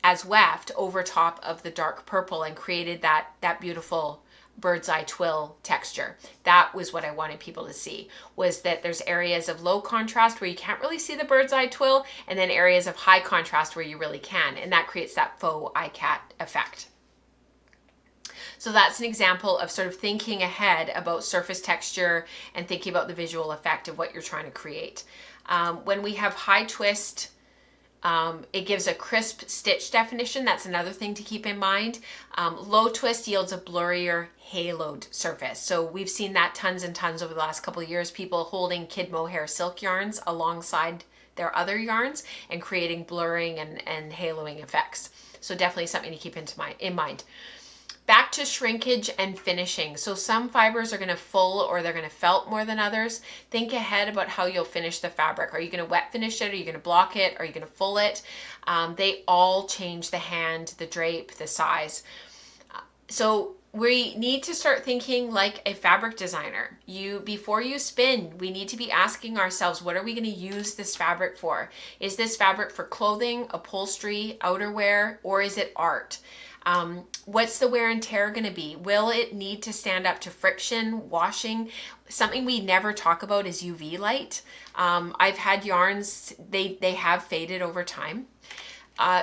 as weft over top of the dark purple and created that beautiful bird's eye twill texture. That was what I wanted people to see, was that there's areas of low contrast where you can't really see the bird's eye twill, and then areas of high contrast where you really can, and that creates that faux eye-cat effect. So that's an example of sort of thinking ahead about surface texture and thinking about the visual effect of what you're trying to create. When we have high twist, it gives a crisp stitch definition. That's another thing to keep in mind. Low twist yields a blurrier haloed surface. So we've seen that tons and tons over the last couple of years, people holding kid mohair silk yarns alongside their other yarns and creating blurring and haloing effects. So definitely something to keep in mind. Back to shrinkage and finishing. So some fibers are going to full or they're going to felt more than others. Think ahead about how you'll finish the fabric. Are you going to wet finish it? Are you going to block it? Are you going to full it? They all change the hand, the drape, the size. So we need to start thinking like a fabric designer. Before you spin, we need to be asking ourselves, what are we going to use this fabric for? Is this fabric for clothing, upholstery, outerwear, or is it art? What's the wear and tear going to be? Will it need to stand up to friction, washing? Something we never talk about is UV light. I've had yarns, they have faded over time.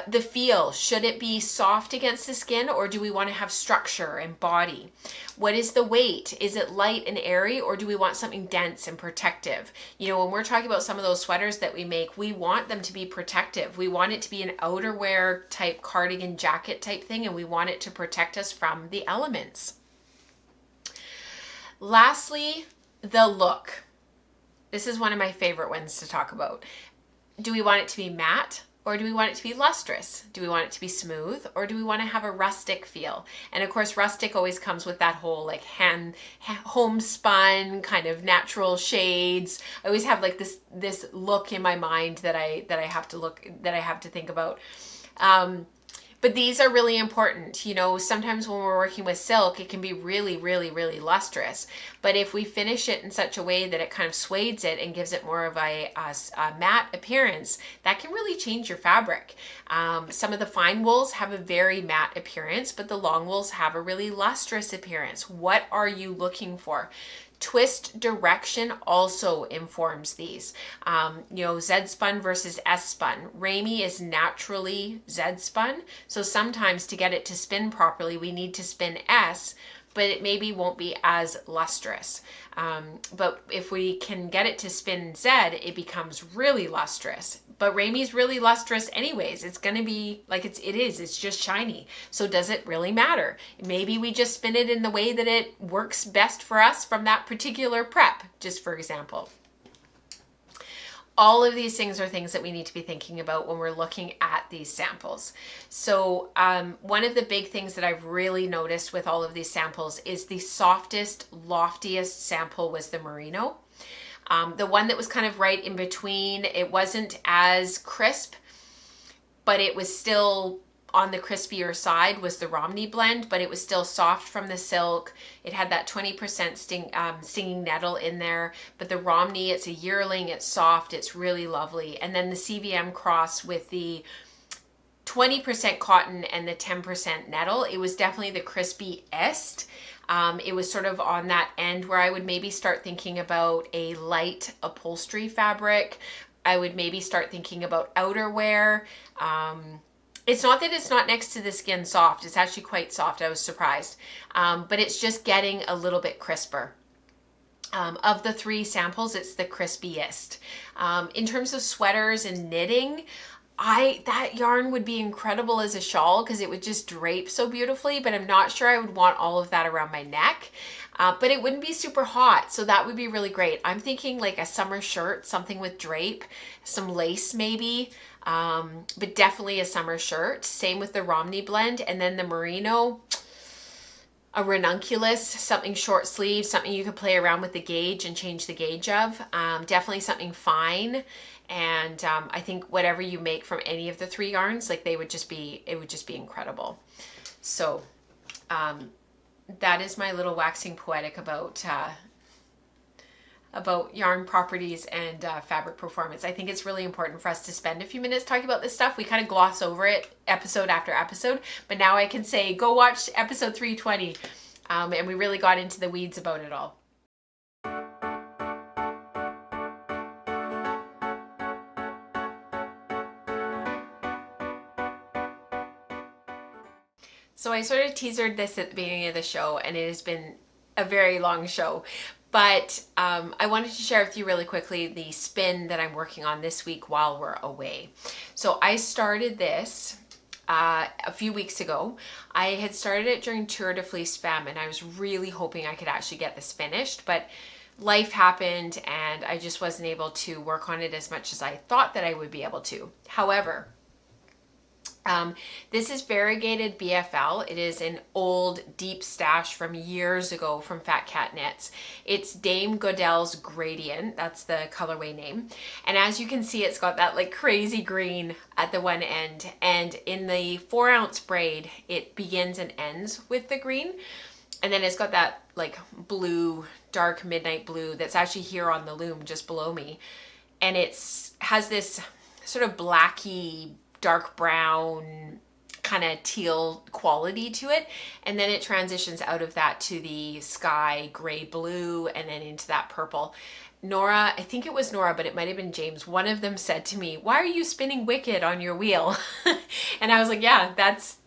The feel, should it be soft against the skin, or do we want to have structure and body? What is the weight? Is it light and airy, or do we want something dense and protective? You know, when we're talking about some of those sweaters that we make, we want them to be protective. We want it to be an outerwear type cardigan jacket type thing, and we want it to protect us from the elements. Lastly, the look. This is one of my favorite ones to talk about. Do we want it to be matte? Or do we want it to be lustrous? Do we want it to be smooth? Or do we want to have a rustic feel? And of course, rustic always comes with that whole like homespun kind of natural shades. I always have like this look in my mind that I have to think about. But these are really important. You know, sometimes when we're working with silk, it can be really, really, really lustrous. But if we finish it in such a way that it kind of suades it and gives it more of a matte appearance, that can really change your fabric. Some of the fine wools have a very matte appearance, but the long wools have a really lustrous appearance. What are you looking for? Twist direction also informs these. You know, Z spun versus S spun. Ramie is naturally Z spun, so sometimes to get it to spin properly, we need to spin S, but it maybe won't be as lustrous. But if we can get it to spin Z, it becomes really lustrous. But Ramie's really lustrous anyways. It's going to be like it's just shiny. So does it really matter? Maybe we just spin it in the way that it works best for us from that particular prep, just for example. All of these things are things that we need to be thinking about when we're looking at these samples. So one of the big things that I've really noticed with all of these samples is the softest, loftiest sample was the merino. The one that was kind of right in between, it wasn't as crisp, but it was still on the crispier side, was the Romney blend, but it was still soft from the silk. It had that 20% stinging nettle in there, but the Romney, it's a yearling, it's soft, it's really lovely. And then the CVM cross with the 20% cotton and the 10% nettle, it was definitely the crispiest. It was sort of on that end where I would maybe start thinking about a light upholstery fabric. I would maybe start thinking about outerwear. It's not that it's not next to the skin soft. It's actually quite soft. I was surprised. But it's just getting a little bit crisper. Of the three samples, it's the crispiest. In terms of sweaters and knitting, that yarn would be incredible as a shawl because it would just drape so beautifully, but I'm not sure I would want all of that around my neck. But it wouldn't be super hot, so that would be really great. I'm thinking like a summer shirt, something with drape, some lace maybe, but definitely a summer shirt. Same with the Romney blend, and then the merino. a ranunculus, something short sleeve, something you could play around with the gauge and change the gauge of. Definitely something fine. And I think whatever you make from any of the three yarns, like it would just be incredible. So that is my little waxing poetic about yarn properties and fabric performance. I think it's really important for us to spend a few minutes talking about this stuff. We kind of gloss over it episode after episode, but now I can say, go watch episode 320. And we really got into the weeds about it all. So I sort of teasered this at the beginning of the show, and it has been a very long show. But I wanted to share with you really quickly the spin that I'm working on this week while we're away. So I started this a few weeks ago. I had started it during Tour de Fleece Femme, and I was really hoping I could actually get this finished, but life happened and I just wasn't able to work on it as much as I thought that I would be able to. However, this is variegated BFL. It is an old deep stash from years ago from Fat Cat Knits. It's Dame Godel's Gradient. That's the colorway name. And as you can see, it's got that like crazy green at the one end. And in the 4-ounce braid, it begins and ends with the green. And then it's got that like blue, dark midnight blue that's actually here on the loom just below me. And has this sort of blacky, dark brown kind of teal quality to it, and then it transitions out of that to the sky gray blue and then into that purple. Nora, I think it was Nora, but it might have been James, one of them said to me, "Why are you spinning Wicked on your wheel?" And I was like, yeah,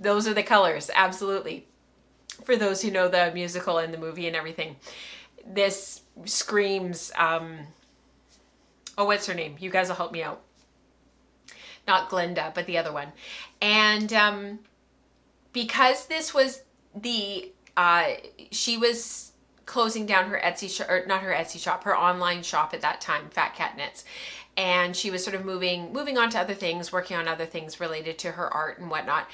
those are the colors, absolutely. For those who know the musical and the movie and everything, this screams what's her name? You guys will help me out. Not Glinda, but the other one. And because this was she was closing down her Etsy shop, or not her Etsy shop, her online shop at that time, Fat Cat Knits. And she was sort of moving on to other things, working on other things related to her art and whatnot.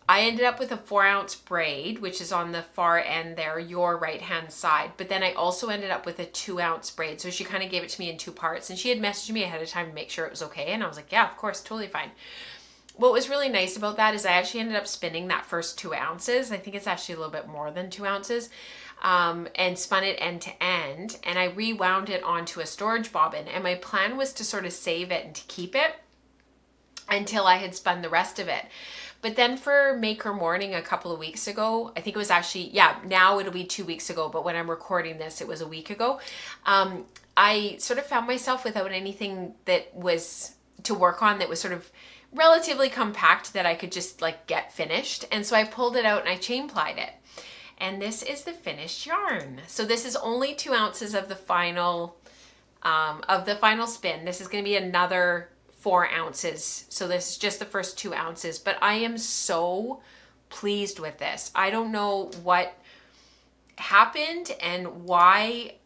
I ended up with a 4-ounce braid, which is on the far end there, your right-hand side. But then I also ended up with a 2-ounce braid. So she kind of gave it to me in 2 parts. And she had messaged me ahead of time to make sure it was okay. And I was like, yeah, of course, totally fine. What was really nice about that is I actually ended up spinning that first 2 ounces. I think it's actually a little bit more than 2 ounces. And spun it end to end. And I rewound it onto a storage bobbin. And my plan was to sort of save it and to keep it until I had spun the rest of it. But then for Maker Morning a couple of weeks ago, I think it was actually, now it'll be 2 weeks ago, but when I'm recording this, it was a week ago. I sort of found myself without anything that was to work on that was sort of relatively compact that I could just like get finished. And so I pulled it out and I chain plied it. And this is the finished yarn. So this is only 2 ounces of the final spin. This is going to be another 4 ounces. So this is just the first 2 ounces, but I am so pleased with this. I don't know what happened and why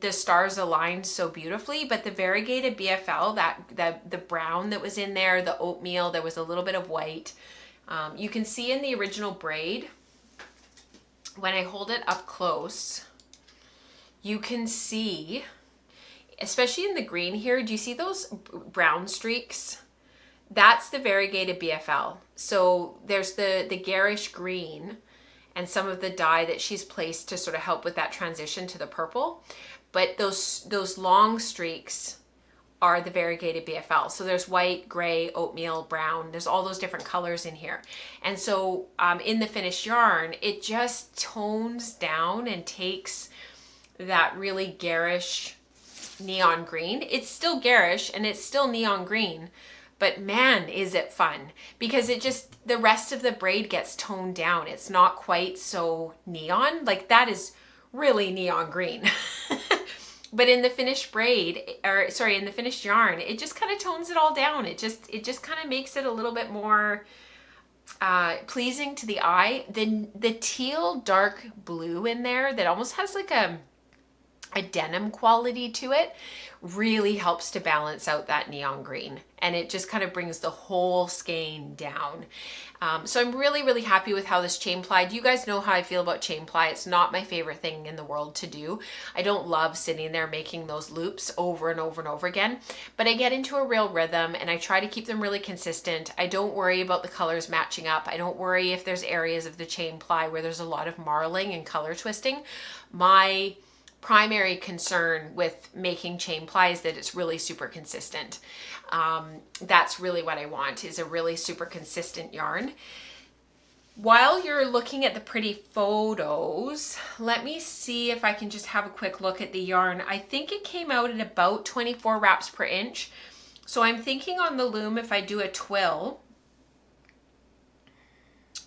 the stars aligned so beautifully, but the variegated BFL, the brown that was in there, the oatmeal, there was a little bit of white. You can see in the original braid, when I hold it up close, you can see, especially in the green here, do you see those brown streaks? That's the variegated BFL. So there's the garish green and some of the dye that she's placed to sort of help with that transition to the purple. But those long streaks are the variegated BFL. So there's white, gray, oatmeal, brown. There's all those different colors in here. And so in the finished yarn, it just tones down and takes that really garish neon green. It's still garish and it's still neon green, but man, is it fun, because the rest of the braid gets toned down. It's not quite so neon. Like that is really neon green. But in the finished in the finished yarn, it just kind of tones it all down. It just kind of makes it a little bit more pleasing to the eye. The teal dark blue in there that almost has like a a denim quality to it, really helps to balance out that neon green, and it just kind of brings the whole skein down. So I'm really, really happy with how this chain plied. You guys know how I feel about chain ply. It's not my favorite thing in the world to do. I don't love sitting there making those loops over and over and over again, but I get into a real rhythm and I try to keep them really consistent. I don't worry about the colors matching up. I don't worry if there's areas of the chain ply where there's a lot of marling and color twisting. My primary concern with making chain ply is that it's really super consistent. That's really what I want, is a really super consistent yarn. While you're looking at the pretty photos, let me see if I can just have a quick look at the yarn. I think it came out at about 24 wraps per inch. So I'm thinking on the loom, if I do a twill,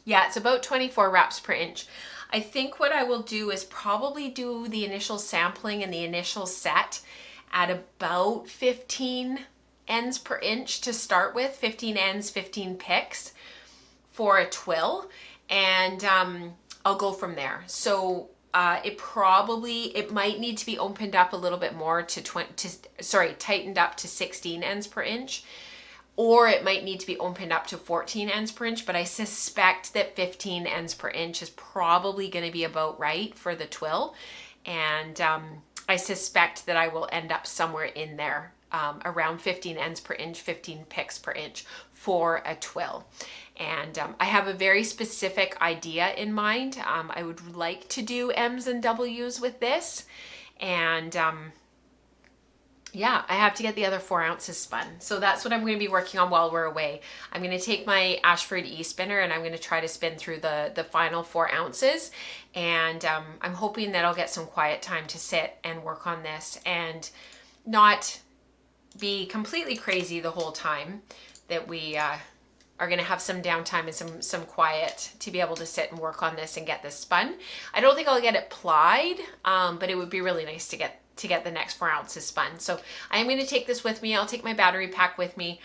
yeah, it's about 24 wraps per inch. I think what I will do is probably do the initial sampling and the initial set at about 15 ends per inch to start with, 15 ends, 15 picks for a twill, and I'll go from there. So it might need to be opened up a little bit more tightened up to 16 ends per inch, or it might need to be opened up to 14 ends per inch, but I suspect that 15 ends per inch is probably going to be about right for the twill. And I suspect that I will end up somewhere in there, around 15 ends per inch, 15 picks per inch for a twill. And I have a very specific idea in mind. I would like to do M's and W's with this. And yeah, I have to get the other 4 ounces spun. So that's what I'm going to be working on while we're away. I'm going to take my Ashford e-spinner and I'm going to try to spin through the final 4 ounces. And I'm hoping that I'll get some quiet time to sit and work on this and not be completely crazy the whole time, that we are going to have some downtime and some quiet to be able to sit and work on this and get this spun. I don't think I'll get it plied, but it would be really nice to get the next 4 ounces spun. So I'm going to take this with me. I'll take my battery pack with me,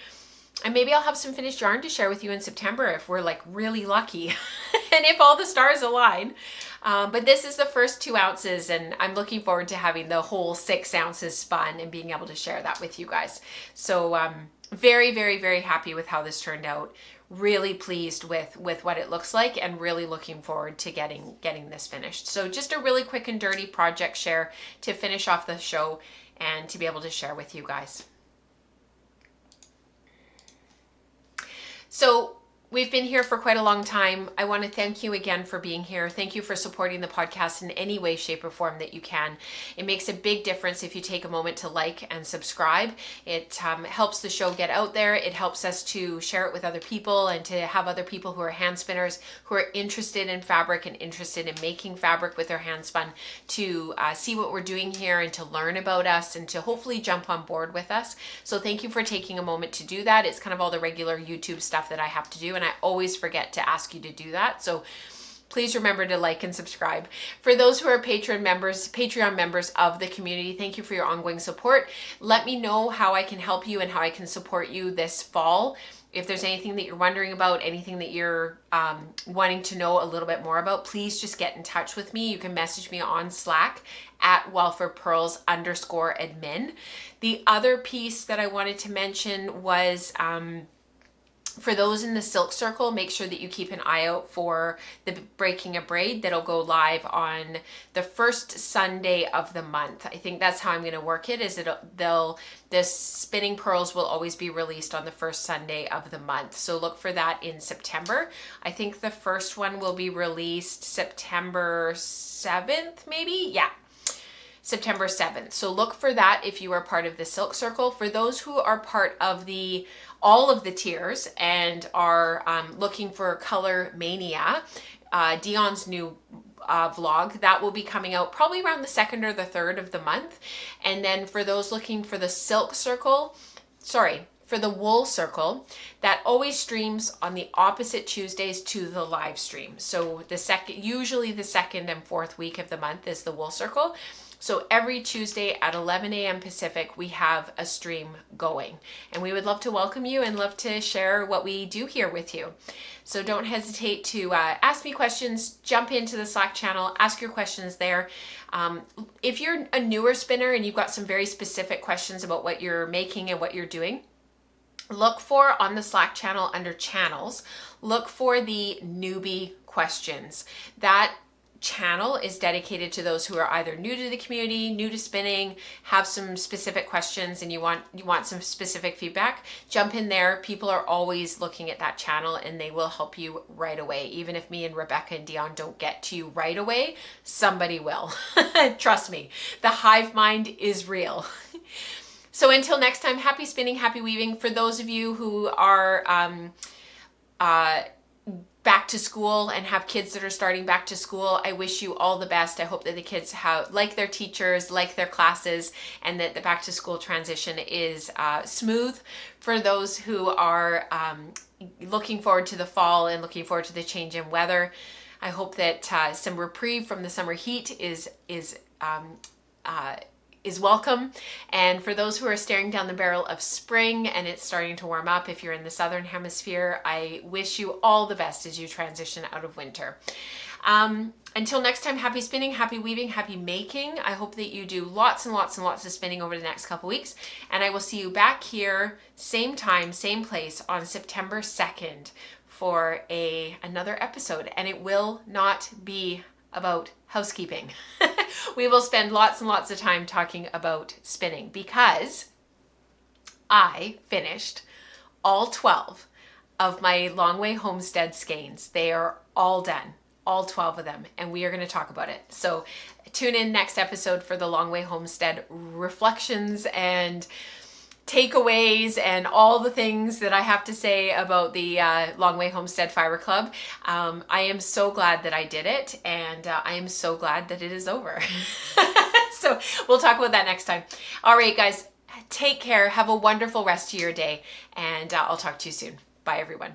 and maybe I'll have some finished yarn to share with you in September if we're like really lucky and if all the stars align. But this is the first 2 ounces, and I'm looking forward to having the whole 6 ounces spun and being able to share that with you guys. So very, very, very happy with how this turned out. Really pleased with what it looks like, and really looking forward to getting this finished. So just a really quick and dirty project share to finish off the show and to be able to share with you guys. So we've been here for quite a long time. I want to thank you again for being here. Thank you for supporting the podcast in any way, shape, or form that you can. It makes a big difference if you take a moment to like and subscribe. It helps the show get out there. It helps us to share it with other people and to have other people who are hand spinners, who are interested in fabric and interested in making fabric with their hand spun, to see what we're doing here and to learn about us and to hopefully jump on board with us. So thank you for taking a moment to do that. It's kind of all the regular YouTube stuff that I have to do, and I always forget to ask you to do that. So please remember to like and subscribe. For those who are Patreon members of the community, thank you for your ongoing support. Let me know how I can help you and how I can support you this fall. If there's anything that you're wondering about, anything that you're wanting to know a little bit more about, please just get in touch with me. You can message me on Slack at welfordpearls_admin. The other piece that I wanted to mention was for those in the Silk Circle, make sure that you keep an eye out for the Breaking a Braid that'll go live on the first Sunday of the month. I think that's how I'm going to work it, is the spinning pearls will always be released on the first Sunday of the month. So look for that in September. I think the first one will be released September 7th, maybe? Yeah. September 7th. So look for that if you are part of the Silk Circle. For those who are part of all of the tiers and are looking for Color Mania, Dionne's new vlog, that will be coming out probably around the 2nd or the 3rd of the month. And then for those looking for the for the Wool Circle, that always streams on the opposite Tuesdays to the live stream. So usually the 2nd and 4th week of the month is the Wool Circle. So every Tuesday at 11 a.m. Pacific, we have a stream going. And we would love to welcome you and love to share what we do here with you. So don't hesitate to ask me questions, jump into the Slack channel, ask your questions there. If you're a newer spinner and you've got some very specific questions about what you're making and what you're doing, look for on the Slack channel under channels, look for the newbie questions. That channel is dedicated to those who are either new to the community, new to spinning, have some specific questions, and you want some specific feedback. Jump in there. People are always looking at that channel and they will help you right away. Even if me and Rebecca and Dionne don't get to you right away, somebody will. Trust me, the hive mind is real. So until next time, happy spinning, happy weaving. For those of you who are back to school and have kids that are starting back to school, I wish you all the best. I hope that the kids like their teachers, like their classes, and that the back to school transition is smooth. For those who are looking forward to the fall and looking forward to the change in weather, I hope that some reprieve from the summer heat is welcome. And for those who are staring down the barrel of spring and it's starting to warm up, if you're in the southern hemisphere, I wish you all the best as you transition out of winter. Until next time, happy spinning, happy weaving, happy making. I hope that you do lots and lots and lots of spinning over the next couple weeks. And I will see you back here, same time, same place on September 2nd for another episode. And it will not be about housekeeping. We will spend lots and lots of time talking about spinning because I finished all 12 of my Long Way Homestead skeins. They are all done, all 12 of them, and we are going to talk about it. So tune in next episode for the Long Way Homestead reflections and takeaways and all the things that I have to say about the Long Way Homestead Fiber Club. I am so glad that I did it, and I am so glad that it is over. So we'll talk about that next time. All right, guys, take care. Have a wonderful rest of your day, and I'll talk to you soon. Bye, everyone.